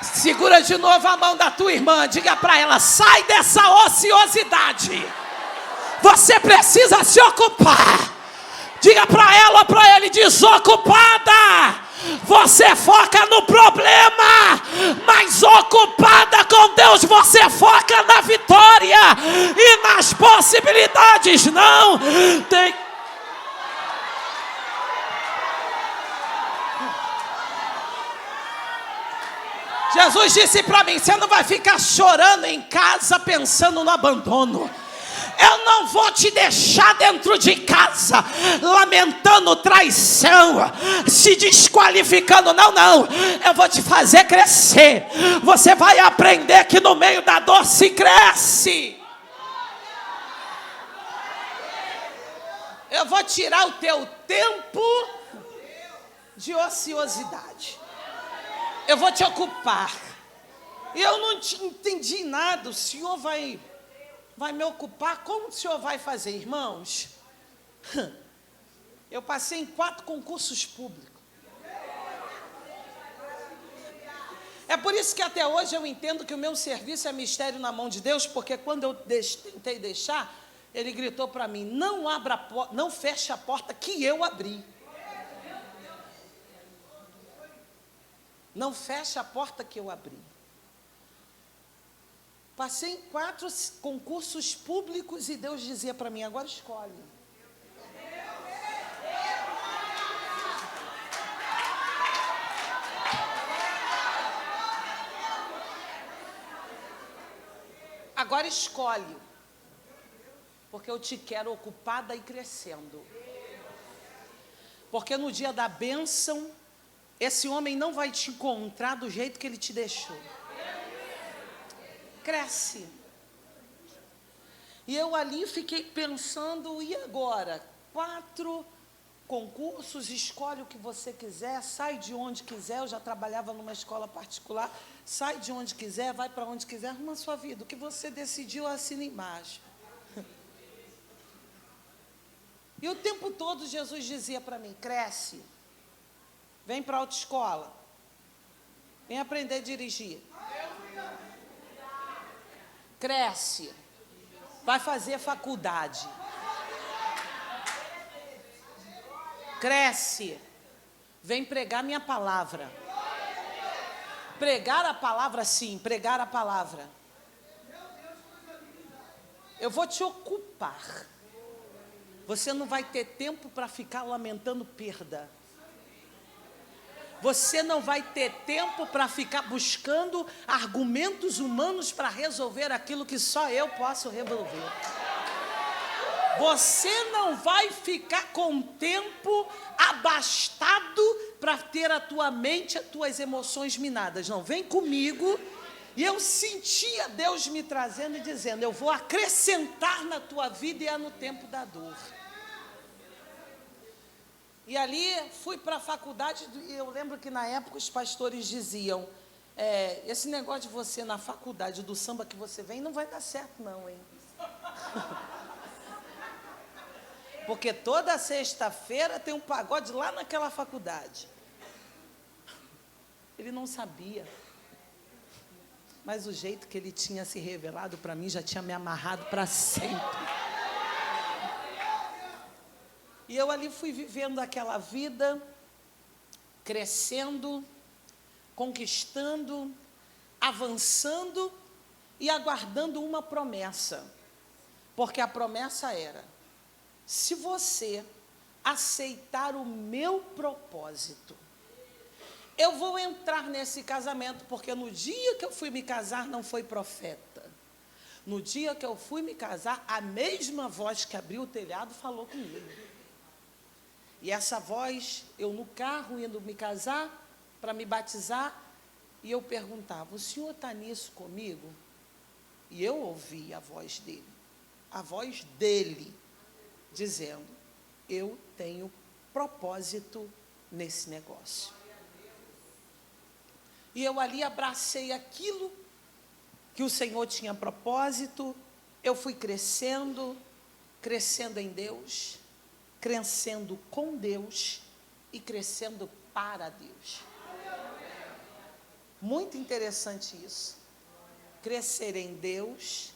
Segura de novo a mão da tua irmã, diga para ela: sai dessa ociosidade, você precisa se ocupar. Diga para ela ou para ele: desocupada, você foca no problema, mas ocupada com Deus, você foca na vitória e nas possibilidades. Não tem. Jesus disse para mim: você não vai ficar chorando em casa pensando no abandono. Eu não vou te deixar dentro de casa lamentando traição, se desqualificando. Não. Eu vou te fazer crescer. Você vai aprender que no meio da dor se cresce. Eu vou tirar o teu tempo de ociosidade. Eu vou te ocupar. E eu não entendi nada. O Senhor vai me ocupar? Como o Senhor vai fazer, irmãos? Eu passei em 4 concursos públicos. É por isso que até hoje eu entendo que o meu serviço é mistério na mão de Deus, porque quando eu tentei deixar, Ele gritou para mim: não feche a porta que eu abri. Não feche a porta que eu abri. Passei em 4 concursos públicos e Deus dizia para mim: agora escolhe. Agora escolhe. Porque eu te quero ocupada e crescendo. Porque no dia da bênção, esse homem não vai te encontrar do jeito que ele te deixou. Cresce. E eu ali fiquei pensando: e agora? 4 concursos, escolhe o que você quiser, sai de onde quiser. Eu já trabalhava numa escola particular. Sai de onde quiser, vai para onde quiser, arruma a sua vida. O que você decidiu, assina embaixo. E o tempo todo Jesus dizia para mim: cresce. Vem para a autoescola. Vem aprender a dirigir. Cresce. Vai fazer faculdade. Cresce. Vem pregar minha palavra. Pregar a palavra, sim, pregar a palavra. Eu vou te ocupar. Você não vai ter tempo para ficar lamentando perda. Você não vai ter tempo para ficar buscando argumentos humanos para resolver aquilo que só eu posso resolver. Você não vai ficar com tempo abastado para ter a tua mente, as tuas emoções minadas. Não, vem comigo. E eu sentia Deus me trazendo e dizendo, eu vou acrescentar na tua vida e é no tempo da dor. E ali fui para a faculdade, e eu lembro que na época os pastores diziam, esse negócio de você na faculdade do samba que você vem, não vai dar certo não, hein? Porque toda sexta-feira tem um pagode lá naquela faculdade. Ele não sabia. Mas o jeito que ele tinha se revelado para mim já tinha me amarrado para sempre. E eu ali fui vivendo aquela vida, crescendo, conquistando, avançando e aguardando uma promessa. Porque a promessa era, se você aceitar o meu propósito, eu vou entrar nesse casamento, porque no dia que eu fui me casar não foi profeta. No dia que eu fui me casar, a mesma voz que abriu o telhado falou comigo. E essa voz, eu no carro indo me casar, para me batizar, e eu perguntava, o senhor está nisso comigo? E eu ouvi a voz dele, dizendo, eu tenho propósito nesse negócio. E eu ali abracei aquilo que o Senhor tinha propósito, eu fui crescendo em Deus, crescendo com Deus e crescendo para Deus. Muito interessante isso. Crescer em Deus,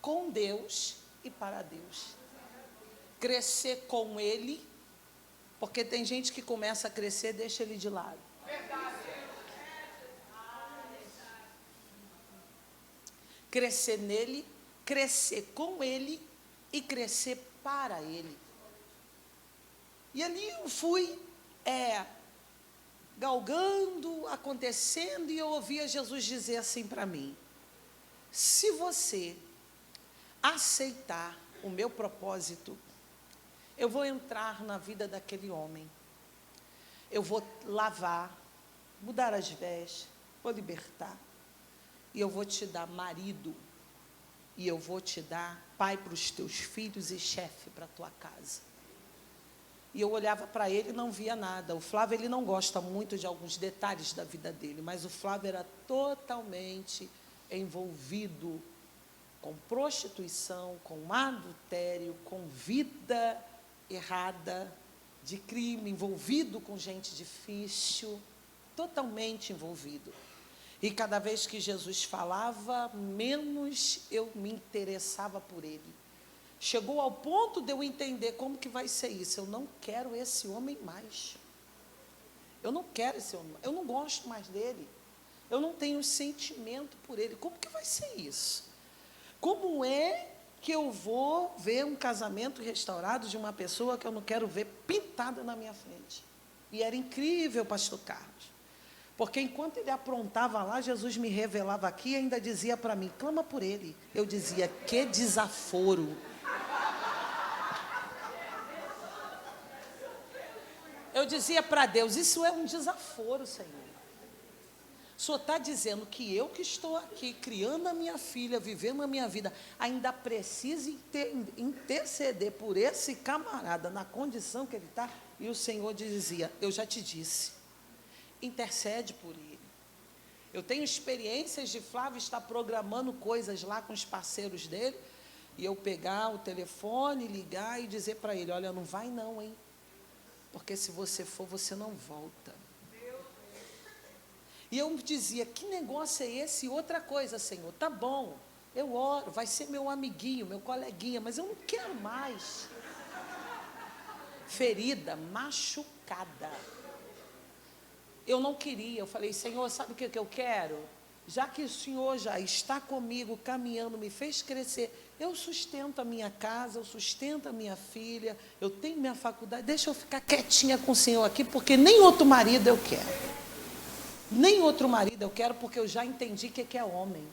com Deus e para Deus. Crescer com Ele, porque tem gente que começa a crescer e deixa Ele de lado. Crescer nele, crescer com Ele e crescer para Ele. E ali eu fui galgando, acontecendo, e eu ouvia Jesus dizer assim para mim, se você aceitar o meu propósito, eu vou entrar na vida daquele homem, eu vou lavar, mudar as vestes, vou libertar, e eu vou te dar marido, e eu vou te dar pai para os teus filhos e chefe para a tua casa. E eu olhava para ele e não via nada. O Flávio, ele não gosta muito de alguns detalhes da vida dele, mas o Flávio era totalmente envolvido com prostituição, com adultério, com vida errada, de crime, envolvido com gente difícil, totalmente envolvido. E cada vez que Jesus falava, menos eu me interessava por ele. Chegou ao ponto de eu entender como que vai ser isso. Eu não quero esse homem mais. Eu não quero esse homem. Eu não gosto mais dele. Eu não tenho sentimento por ele. Como que vai ser isso? Como é que eu vou ver um casamento restaurado de uma pessoa que eu não quero ver pintada na minha frente? E era incrível, pastor Carlos. Porque enquanto ele aprontava lá, Jesus me revelava aqui e ainda dizia para mim, clama por ele. Eu dizia, que desaforo. Eu dizia para Deus, isso é um desaforo, Senhor. O Senhor está dizendo que eu que estou aqui, criando a minha filha, vivendo a minha vida, ainda preciso interceder por esse camarada, na condição que ele está. E o Senhor dizia, eu já te disse. Intercede por ele. Eu tenho experiências de Flávio estar programando coisas lá com os parceiros dele, e eu pegar o telefone, ligar e dizer para ele, olha, não vai não, hein? Porque se você for, você não volta. E eu dizia, que negócio é esse? Outra coisa, Senhor, tá bom, eu oro, vai ser meu amiguinho, meu coleguinha, mas eu não quero mais. Ferida, machucada. Eu não queria, eu falei, Senhor, sabe o que eu quero? Já que o Senhor já está comigo, caminhando, me fez crescer, eu sustento a minha casa, eu sustento a minha filha, eu tenho minha faculdade, deixa eu ficar quietinha com o Senhor aqui, porque nem outro marido eu quero. Nem outro marido eu quero, porque eu já entendi o que é homem.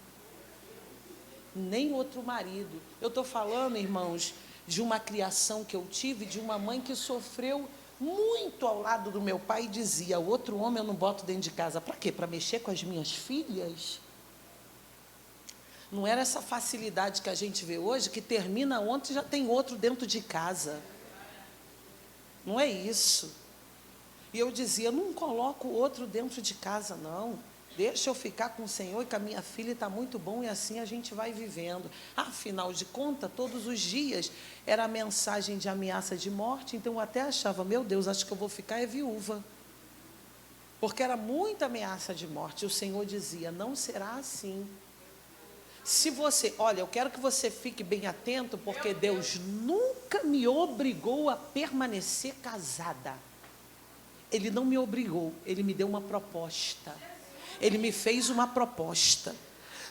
Nem outro marido. Eu estou falando, irmãos, de uma criação que eu tive, de uma mãe que sofreu muito ao lado do meu pai e dizia: o outro homem eu não boto dentro de casa. Para quê? Para mexer com as minhas filhas? Não era essa facilidade que a gente vê hoje, que termina ontem e já tem outro dentro de casa. Não é isso. E eu dizia: não coloco o outro dentro de casa, não. Deixa eu ficar com o Senhor e com a minha filha, está muito bom, e assim a gente vai vivendo. Afinal de contas, todos os dias era a mensagem de ameaça de morte, então eu até achava: meu Deus, acho que eu vou ficar viúva. Porque era muita ameaça de morte. E o Senhor dizia: não será assim. Se você, olha, eu quero que você fique bem atento, porque Deus nunca me obrigou a permanecer casada. Ele não me obrigou, Ele me deu uma proposta. Ele me fez uma proposta.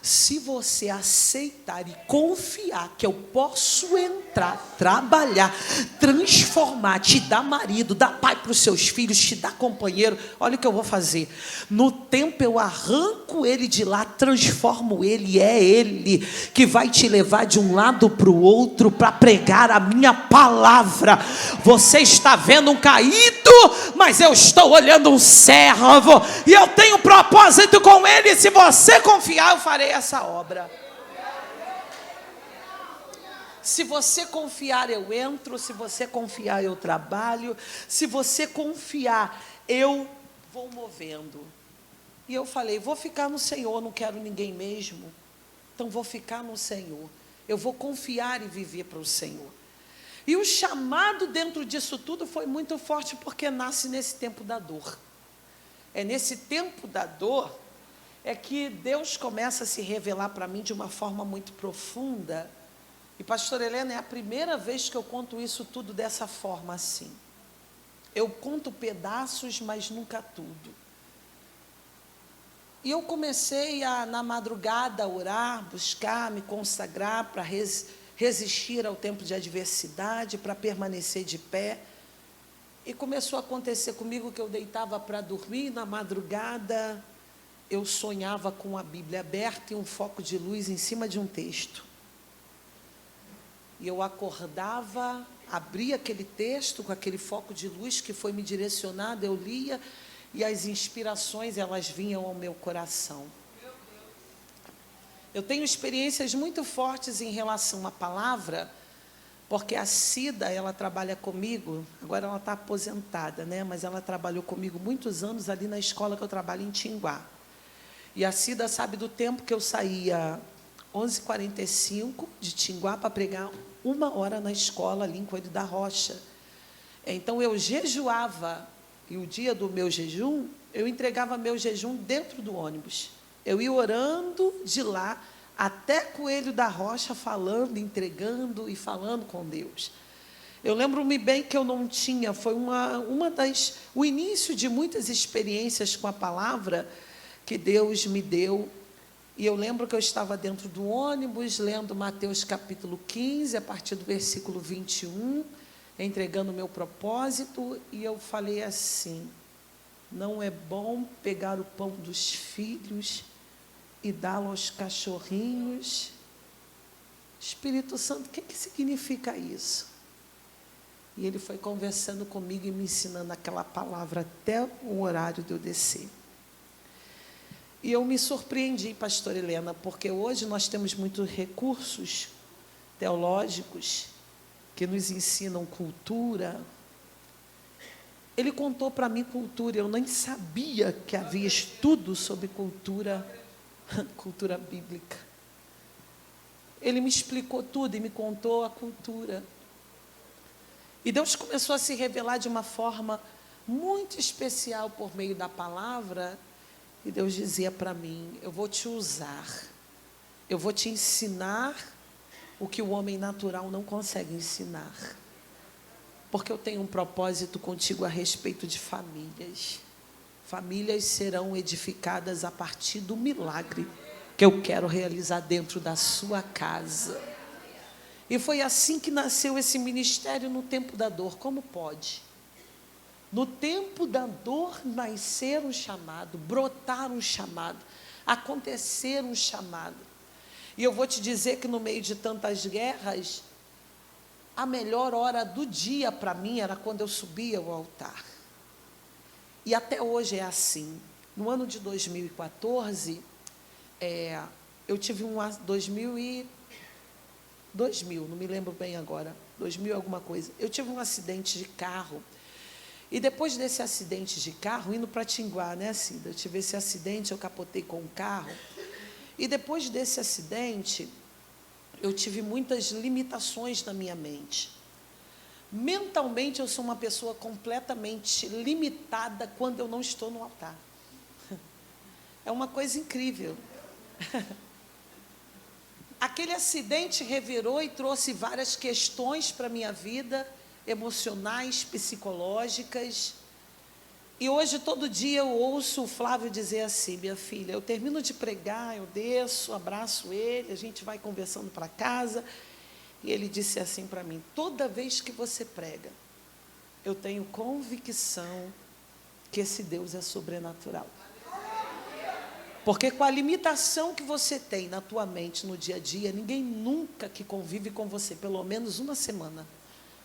Se você aceitar e confiar que eu posso entrar, trabalhar, transformar, te dar marido, dar pai para os seus filhos, te dar companheiro, olha o que eu vou fazer. No tempo eu arranco ele de lá, transformo ele, e é ele que vai te levar de um lado para o outro para pregar a minha palavra. Você está vendo um caído, mas eu estou olhando um servo, e eu tenho um propósito com ele. Se você confiar, eu farei essa obra. Se você confiar, eu entro. Se você confiar, eu trabalho. Se você confiar, eu vou movendo. E eu falei: vou ficar no Senhor, não quero ninguém mesmo. Então vou ficar no Senhor. Eu vou confiar e viver para o Senhor. E o chamado dentro disso tudo foi muito forte, porque nasce nesse tempo da dor. É nesse tempo da dor é que Deus começa a se revelar para mim de uma forma muito profunda. E, pastora Helena, é a primeira vez que eu conto isso tudo dessa forma assim. Eu conto pedaços, mas nunca tudo. E eu comecei na madrugada, a orar, buscar, me consagrar para resistir ao tempo de adversidade, para permanecer de pé. E começou a acontecer comigo que eu deitava para dormir, na madrugada eu sonhava com a Bíblia aberta e um foco de luz em cima de um texto. E eu acordava, abria aquele texto com aquele foco de luz que foi me direcionado, eu lia, e as inspirações, elas vinham ao meu coração. Eu tenho experiências muito fortes em relação à palavra, porque a Cida, ela trabalha comigo, agora ela está aposentada, né? Mas ela trabalhou comigo muitos anos ali na escola que eu trabalho em Tinguá. E a Cida sabe do tempo que eu saía 11h45 de Tinguá para pregar 1 hora na escola ali em Coelho da Rocha. Então eu jejuava, e o dia do meu jejum, eu entregava meu jejum dentro do ônibus. Eu ia orando de lá até Coelho da Rocha, falando, entregando e falando com Deus. Eu lembro-me bem que eu não tinha, foi o início de muitas experiências com a palavra que Deus me deu. E eu lembro que eu estava dentro do ônibus, lendo Mateus capítulo 15, a partir do versículo 21, entregando o meu propósito, e eu falei assim: não é bom pegar o pão dos filhos e dá-lo aos cachorrinhos. Espírito Santo, o que significa isso? E ele foi conversando comigo e me ensinando aquela palavra até o horário de eu descer. E eu me surpreendi, pastora Helena, porque hoje nós temos muitos recursos teológicos que nos ensinam cultura. Ele contou para mim cultura, eu nem sabia que havia estudo sobre cultura bíblica. Ele me explicou tudo e me contou a cultura. E Deus começou a se revelar de uma forma muito especial por meio da palavra. E Deus dizia para mim: eu vou te usar, eu vou te ensinar o que o homem natural não consegue ensinar. Porque eu tenho um propósito contigo a respeito de famílias. Famílias serão edificadas a partir do milagre que eu quero realizar dentro da sua casa. E foi assim que nasceu esse ministério no tempo da dor. Como pode? No tempo da dor nascer um chamado, brotar um chamado, acontecer um chamado. E eu vou te dizer que no meio de tantas guerras, a melhor hora do dia para mim era quando eu subia ao altar. E até hoje é assim. No ano de 2014, eu tive 2000, não me lembro bem agora, 2000 alguma coisa. Eu tive um acidente de carro. E depois desse acidente de carro, indo para Tinguá, né, Cida? Eu tive esse acidente, eu capotei com o carro. E depois desse acidente, eu tive muitas limitações na minha mente. Mentalmente, eu sou uma pessoa completamente limitada quando eu não estou no altar. É uma coisa incrível. Aquele acidente revirou e trouxe várias questões para a minha vida, emocionais, psicológicas. E hoje, todo dia, eu ouço o Flávio dizer assim: minha filha, eu termino de pregar, eu desço, abraço ele, a gente vai conversando para casa. E ele disse assim para mim: toda vez que você prega, eu tenho convicção que esse Deus é sobrenatural. Porque com a limitação que você tem na tua mente no dia a dia, ninguém nunca que convive com você, pelo menos uma semana,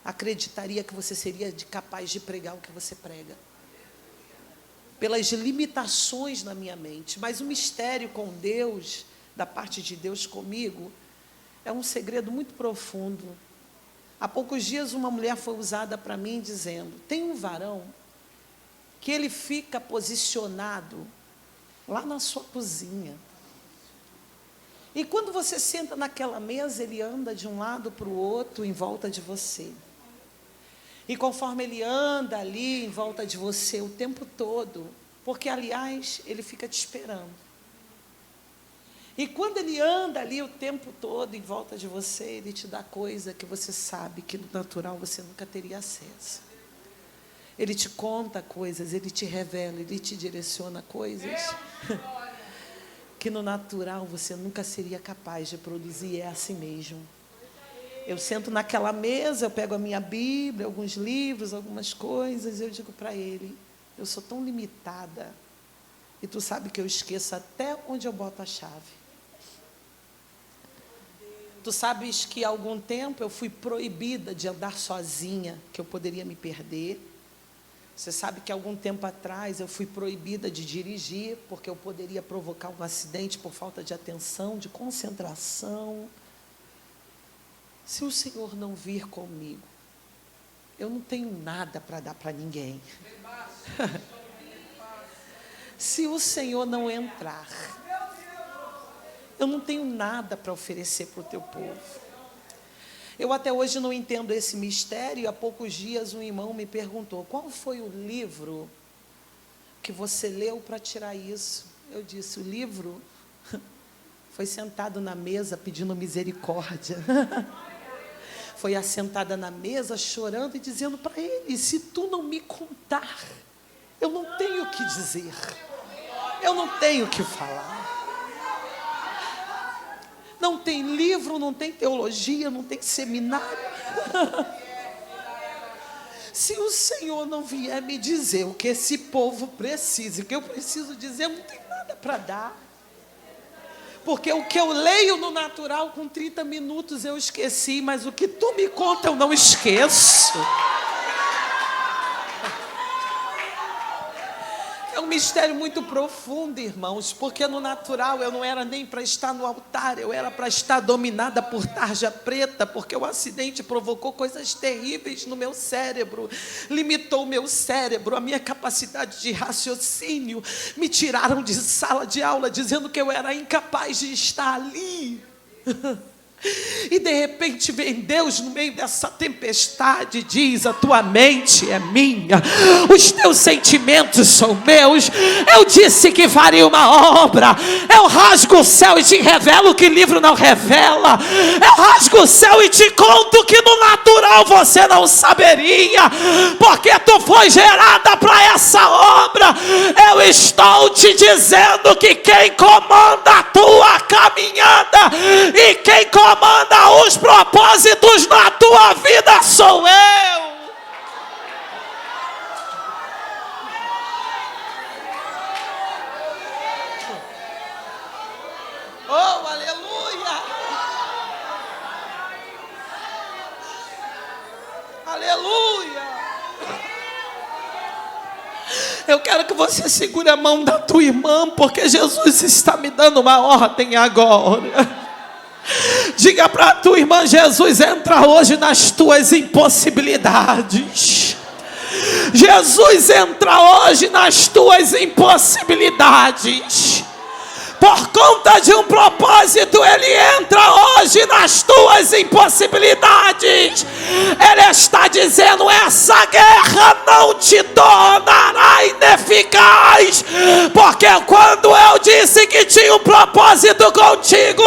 acreditaria que você seria capaz de pregar o que você prega. Pelas limitações na minha mente. Mas o mistério com Deus, da parte de Deus comigo, é um segredo muito profundo. Há poucos dias uma mulher foi usada para mim dizendo: tem um varão que ele fica posicionado lá na sua cozinha. E quando você senta naquela mesa, ele anda de um lado para o outro em volta de você. E conforme ele anda ali em volta de você o tempo todo, porque, aliás, ele fica te esperando. E quando ele anda ali o tempo todo em volta de você, ele te dá coisa que você sabe que no natural você nunca teria acesso. Ele te conta coisas, ele te revela, ele te direciona coisas que no natural você nunca seria capaz de produzir. É assim mesmo. Eu sento naquela mesa, eu pego a minha Bíblia, alguns livros, algumas coisas, e eu digo para ele: eu sou tão limitada, e tu sabe que eu esqueço até onde eu boto a chave. Tu sabes que há algum tempo eu fui proibida de andar sozinha, que eu poderia me perder. Você sabe que há algum tempo atrás eu fui proibida de dirigir, porque eu poderia provocar um acidente por falta de atenção, de concentração. Se o Senhor não vir comigo, eu não tenho nada para dar para ninguém. Se o Senhor não entrar, eu não tenho nada para oferecer para o teu povo. Eu até hoje não entendo esse mistério. Há poucos dias um irmão me perguntou: qual foi o livro que você leu para tirar isso? Eu disse: o livro foi sentado na mesa pedindo misericórdia. Foi assentada na mesa chorando e dizendo para ele: se tu não me contar, eu não tenho o que dizer, eu não tenho o que falar. Não tem livro, não tem teologia, não tem seminário. Se o Senhor não vier me dizer o que esse povo precisa, o que eu preciso dizer, eu não tenho nada para dar. Porque o que eu leio no natural, com 30 minutos eu esqueci, mas o que tu me conta eu não esqueço. É um mistério muito profundo, irmãos, porque no natural eu não era nem para estar no altar, eu era para estar dominada por tarja preta, porque o acidente provocou coisas terríveis no meu cérebro, limitou o meu cérebro, a minha capacidade de raciocínio. Me tiraram de sala de aula dizendo que eu era incapaz de estar ali. E de repente vem Deus no meio dessa tempestade e diz: a tua mente é minha, os teus sentimentos são meus. Eu disse que faria uma obra. Eu rasgo o céu e te revelo o que livro não revela. Eu rasgo o céu e te conto que no natural você não saberia, porque tu foi gerada para essa obra. Eu estou te dizendo que quem comanda a tua caminhada e quem comanda os propósitos na tua vida sou eu. Oh, aleluia! que você segure a mão da tua irmã, porque Jesus está me dando uma ordem agora. Diga para a tua irmã: Jesus entra hoje nas tuas impossibilidades. Jesus entra hoje nas tuas impossibilidades. Por conta de um propósito, Ele entra hoje nas tuas impossibilidades. Ele está dizendo: essa guerra não te tornará ineficaz, porque quando eu disse que tinha um propósito contigo,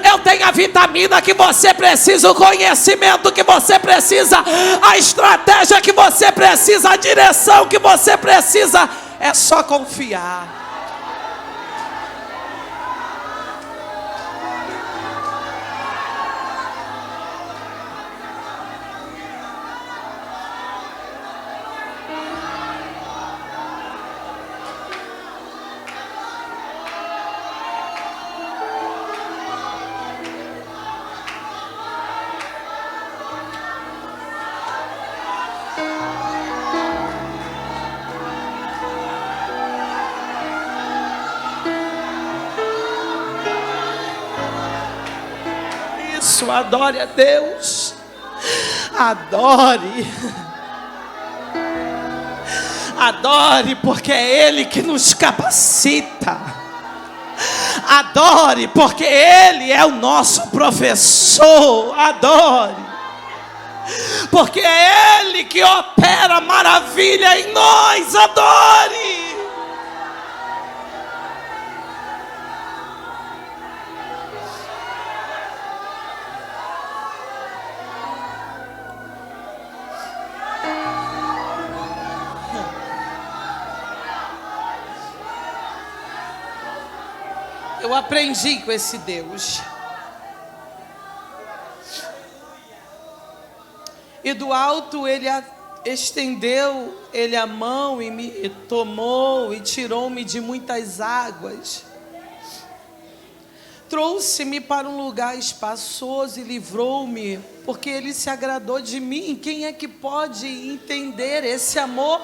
eu tenho a vitamina que você precisa, o conhecimento que você precisa, a estratégia que você precisa, a direção que você precisa. É só confiar. Adore a Deus, adore, adore, porque é Ele que nos capacita. Adore, porque Ele é o nosso professor. Adore, porque é Ele que opera maravilha em nós. Adore. Eu aprendi com esse Deus. E do alto Ele estendeu Ele a mão e me tomou e tirou-me de muitas águas. Trouxe-me para um lugar espaçoso e livrou-me, porque Ele se agradou de mim. Quem é que pode entender esse amor?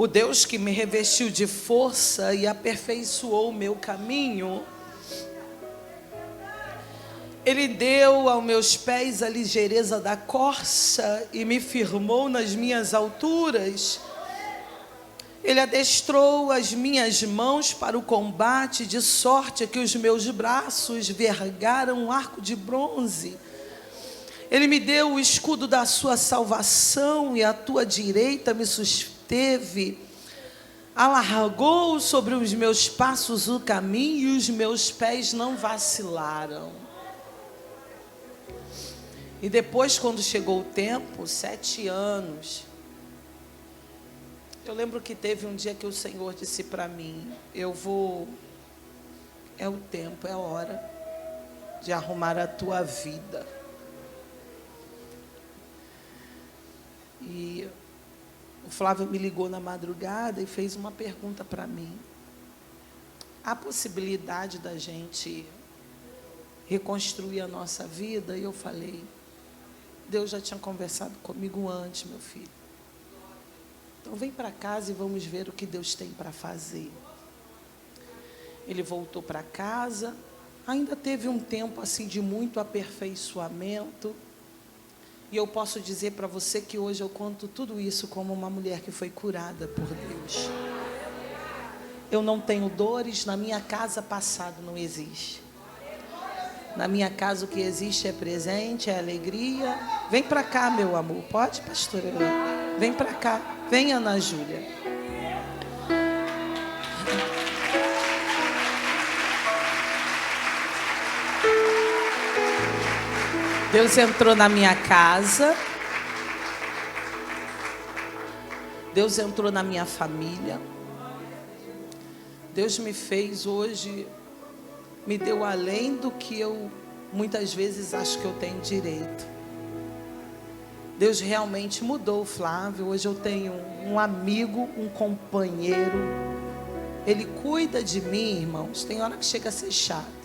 O Deus que me revestiu de força e aperfeiçoou o meu caminho. Ele deu aos meus pés a ligeireza da corça e me firmou nas minhas alturas. Ele adestrou as minhas mãos para o combate, de sorte que os meus braços vergaram um arco de bronze. Ele me deu o escudo da sua salvação e a tua direita me susteve. Alargou sobre os meus passos o caminho e os meus pés não vacilaram. E depois, quando chegou o tempo, 7 anos, eu lembro que teve um dia que o Senhor disse para mim: é o tempo, é a hora de arrumar a tua vida. E o Flávio me ligou na madrugada e fez uma pergunta para mim: há possibilidade da gente reconstruir a nossa vida? E eu falei: Deus já tinha conversado comigo antes, meu filho. Então vem para casa e vamos ver o que Deus tem para fazer. Ele voltou para casa, ainda teve um tempo assim de muito aperfeiçoamento. E eu posso dizer para você que hoje eu conto tudo isso como uma mulher que foi curada por Deus. Eu não tenho dores, na minha casa passado não existe. Na minha casa o que existe é presente, é alegria. Vem para cá, meu amor. Pode, pastora? Vem para cá. Vem, Ana Júlia. Deus entrou na minha casa. Deus entrou na minha família. Deus me fez hoje, me deu além do que eu muitas vezes acho que eu tenho direito. Deus realmente mudou o Flávio. Hoje eu tenho um amigo, um companheiro. Ele cuida de mim, irmãos. Tem hora que chega a ser chato.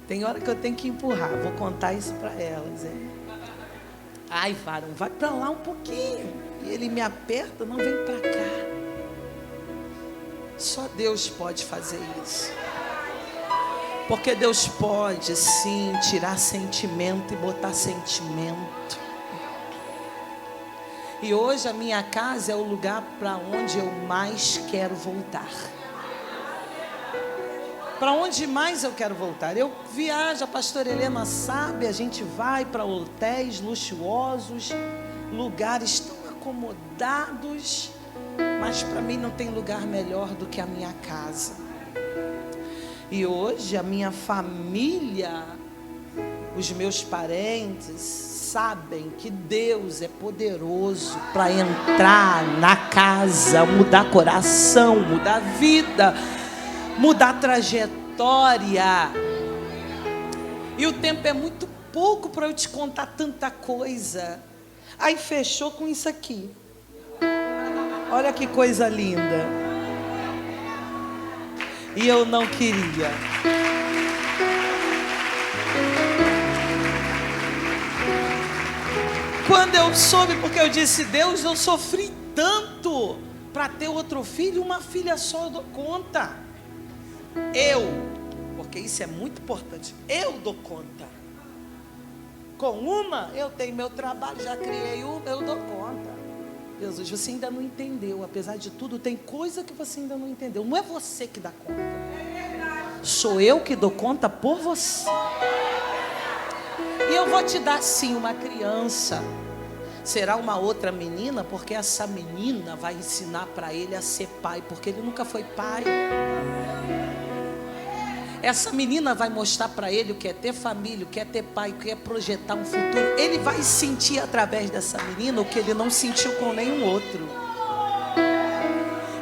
Tem hora que eu tenho que empurrar. Vou contar isso para elas. Ai, varão, vai para lá um pouquinho. E ele me aperta, não, vem para cá. Só Deus pode fazer isso. Porque Deus pode sim tirar sentimento e botar sentimento. E hoje a minha casa é o lugar para onde eu mais quero voltar. Para onde mais eu quero voltar? Eu viajo, a pastora Helena sabe, a gente vai para hotéis luxuosos, lugares tão acomodados, mas para mim não tem lugar melhor do que a minha casa. E hoje a minha família, os meus parentes sabem que Deus é poderoso para entrar na casa, mudar coração, mudar vida, mudar trajetória. E o tempo é muito pouco para eu te contar tanta coisa. Aí fechou com isso aqui. Olha que coisa linda. E eu não queria. Quando eu soube, porque eu disse, Deus, eu sofri tanto para ter outro filho, uma filha só eu dou conta. Porque isso é muito importante, eu dou conta. Com uma, eu tenho meu trabalho, já criei uma, eu dou conta. Jesus, você ainda não entendeu, apesar de tudo, tem coisa que você ainda não entendeu. Não é você que dá conta, sou eu que dou conta por você. E eu vou te dar sim uma criança. Será uma outra menina, porque essa menina vai ensinar para ele a ser pai, porque ele nunca foi pai. Essa menina vai mostrar para ele o que é ter família, o que é ter pai, o que é projetar um futuro. Ele vai sentir através dessa menina o que ele não sentiu com nenhum outro.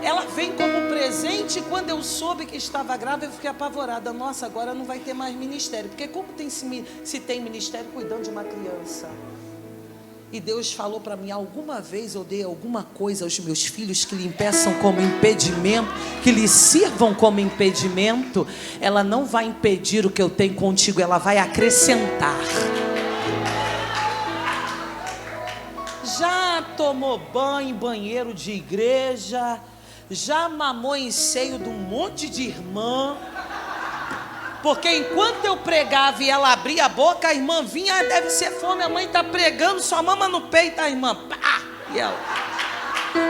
Ela vem como presente. E quando eu soube que estava grávida, eu fiquei apavorada. Nossa, agora não vai ter mais ministério. Porque como se tem ministério cuidando de uma criança? E Deus falou para mim, alguma vez eu dei alguma coisa aos meus filhos que lhe impeçam como impedimento, que lhe sirvam como impedimento? Ela não vai impedir o que eu tenho contigo, ela vai acrescentar. Já tomou banho em banheiro de igreja, já mamou em seio de um monte de irmã. Porque enquanto eu pregava e ela abria a boca, a irmã vinha, deve ser fome, a mãe está pregando, só mama no peito, a irmã, pá, e ela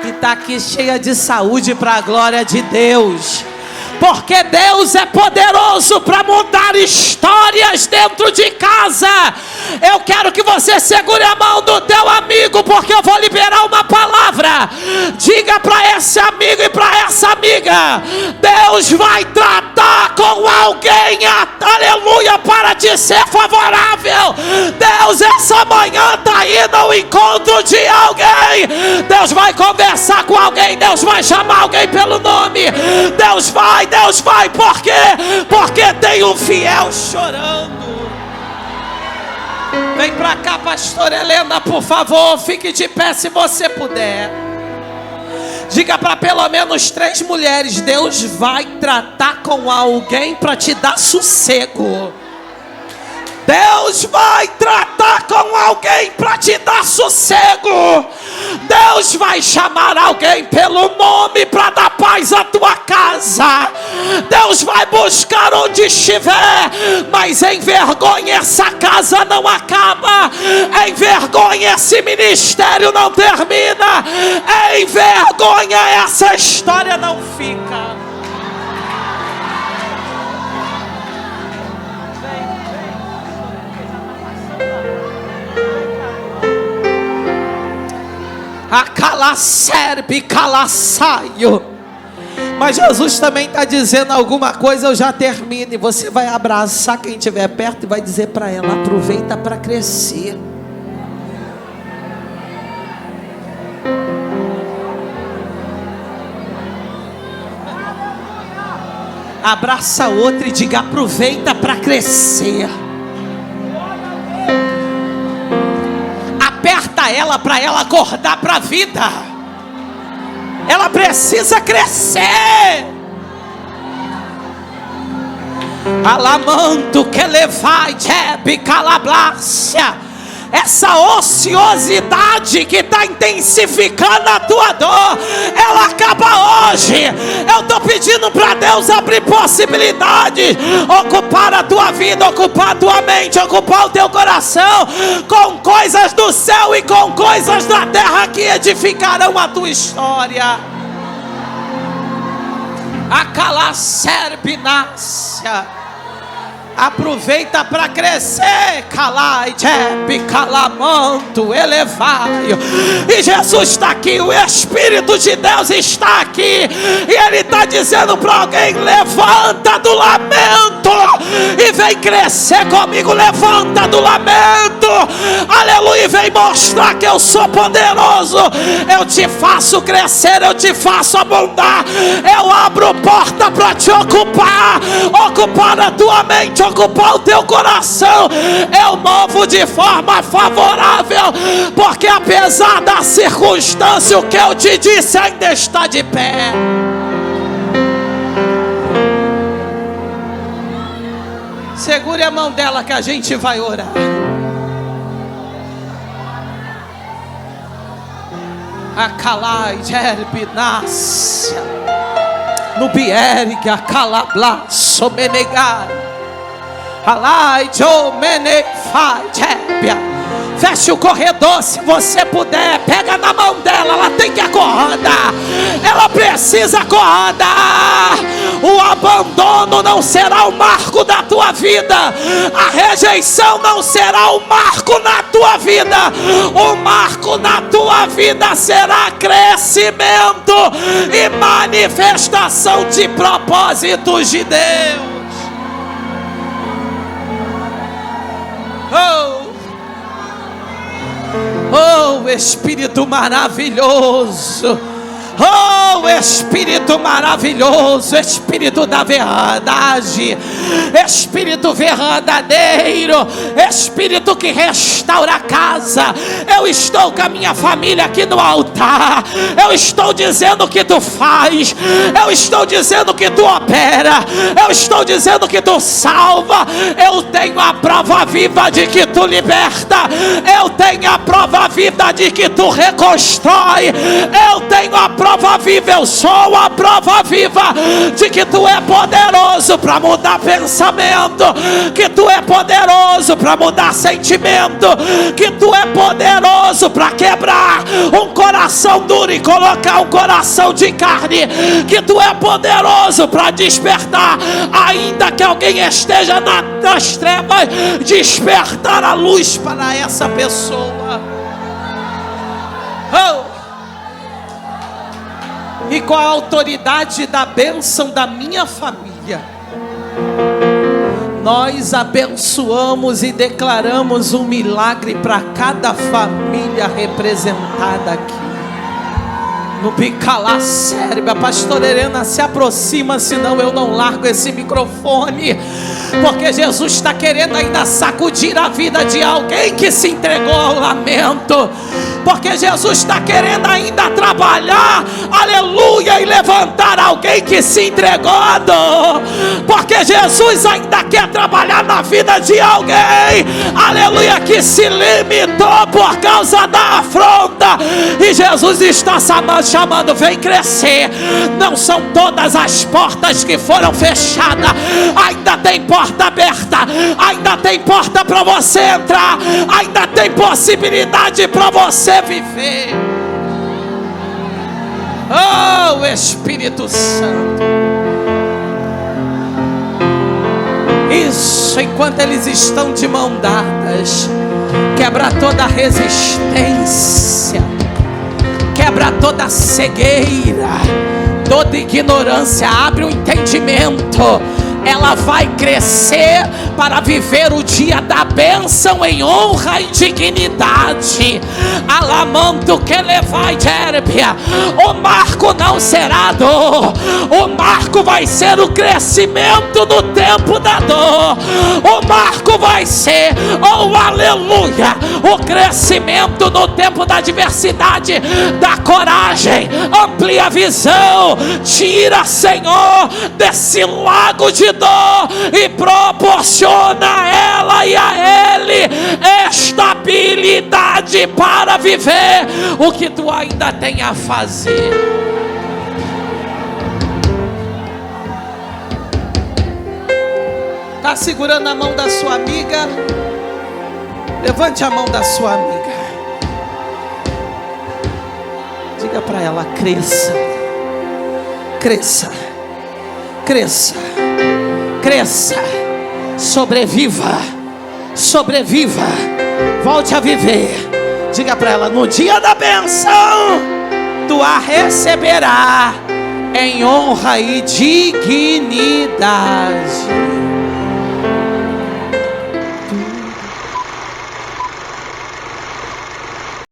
está aqui cheia de saúde para a glória de Deus. Porque Deus é poderoso para mudar histórias dentro de casa. Eu quero que você segure a mão do teu amigo, porque eu vou liberar uma palavra. Diga para esse amigo e para essa amiga: Deus vai tratar com alguém, aleluia, para te ser favorável. Deus essa manhã está aí no encontro de alguém. Deus vai conversar com alguém, Deus vai chamar alguém pelo nome. Deus vai, por quê? Porque tem um fiel chorando. Vem pra cá, pastora Helena, por favor, fique de pé se você puder. Diga para pelo menos 3 mulheres: Deus vai tratar com alguém para te dar sossego. Deus vai tratar com alguém para te dar sossego. Deus vai chamar alguém pelo nome para dar paz à tua casa. Deus vai buscar onde estiver, mas em vergonha essa casa não acaba. Em vergonha esse ministério não termina. Em vergonha essa história não fica. A calacerbe, calaçaio. Mas Jesus também está dizendo alguma coisa, eu já termino. E você vai abraçar quem estiver perto e vai dizer para ela: aproveita para crescer. Abraça outra e diga: aproveita para crescer. Aperta ela para ela acordar para a vida. Ela precisa crescer. Alamanto que levai jebe calablácia. essa ociosidade que está intensificando a tua dor, ela acaba hoje. Eu estou pedindo para Deus abrir possibilidades, ocupar a tua vida, ocupar a tua mente, ocupar o teu coração com coisas do céu e com coisas da terra que edificarão a tua história. Acalacerbinácia. Aproveita para crescer, calai, jebe, calamanto, elevaio. E Jesus está aqui, o Espírito de Deus está aqui, e Ele está dizendo para alguém: levanta do lamento e vem crescer comigo. Levanta do lamento, aleluia, e vem mostrar que eu sou poderoso. Eu te faço crescer, eu te faço abundar, eu abro porta para te ocupar a tua mente, ocupar o teu coração. Eu movo de forma favorável, porque apesar da circunstância, o que eu te disse ainda está de pé. Segure a mão dela que a gente vai orar. Acalai, gerbinácia, no biergue, acalabla, somenegai. Alai, jomene, fai, jebia. Feche o corredor se você puder. Pega na mão dela, ela tem que acordar. Ela precisa acordar. O abandono não será o marco da tua vida. A rejeição não será o marco na tua vida. O marco na tua vida será crescimento e manifestação de propósitos de Deus. Oh, Espírito maravilhoso. Oh, Espírito maravilhoso, Espírito da verdade, Espírito verdadeiro, Espírito que restaura a casa. Eu estou com a minha família aqui no altar. Eu estou dizendo que tu faz, eu estou dizendo que tu opera, eu estou dizendo que tu salva. Eu tenho a prova viva de que tu liberta, eu tenho a prova viva de que tu reconstrói, eu tenho a prova viva, eu sou a prova viva de que tu é poderoso para mudar pensamento, que tu é poderoso para mudar sentimento, que tu é poderoso para quebrar um coração duro e colocar um coração de carne, que tu é poderoso para despertar, ainda que alguém esteja nas trevas, despertar a luz para essa pessoa. Oh! E com a autoridade da bênção da minha família, nós abençoamos e declaramos um milagre para cada família representada aqui. No Bicalá Sérvia, a pastora Helena se aproxima, senão eu não largo esse microfone, porque Jesus está querendo ainda sacudir a vida de alguém que se entregou ao lamento, porque Jesus está querendo ainda trabalhar, aleluia, e levantar alguém que se entregou à dor, porque Jesus ainda quer trabalhar na vida de alguém, aleluia, que se limitou por causa da afronta, e Jesus está chamando, vem crescer. Não são todas as portas que foram fechadas, ainda tem porta aberta, ainda tem porta para você entrar, ainda tem possibilidade para você viver. Oh, Espírito Santo. Isso, enquanto eles estão de mão dadas, quebra toda resistência, quebra toda cegueira, toda ignorância, abre o entendimento. Ela vai crescer para viver o dia da bênção em honra e dignidade. Alamanto que levai Jérbia. O marco não será dor, o marco vai ser o crescimento no tempo da dor. O marco vai ser, oh aleluia, o crescimento no tempo da adversidade, da coragem. Amplia a visão, tira, Senhor, desse lago de vida e proporciona a ela e a ele estabilidade para viver o que tu ainda tem a fazer. Está segurando a mão da sua amiga? Levante a mão da sua amiga. Diga para ela: cresça, cresça, cresça, cresça, sobreviva, sobreviva, volte a viver. Diga para ela: no dia da bênção, tu a receberá em honra e dignidade.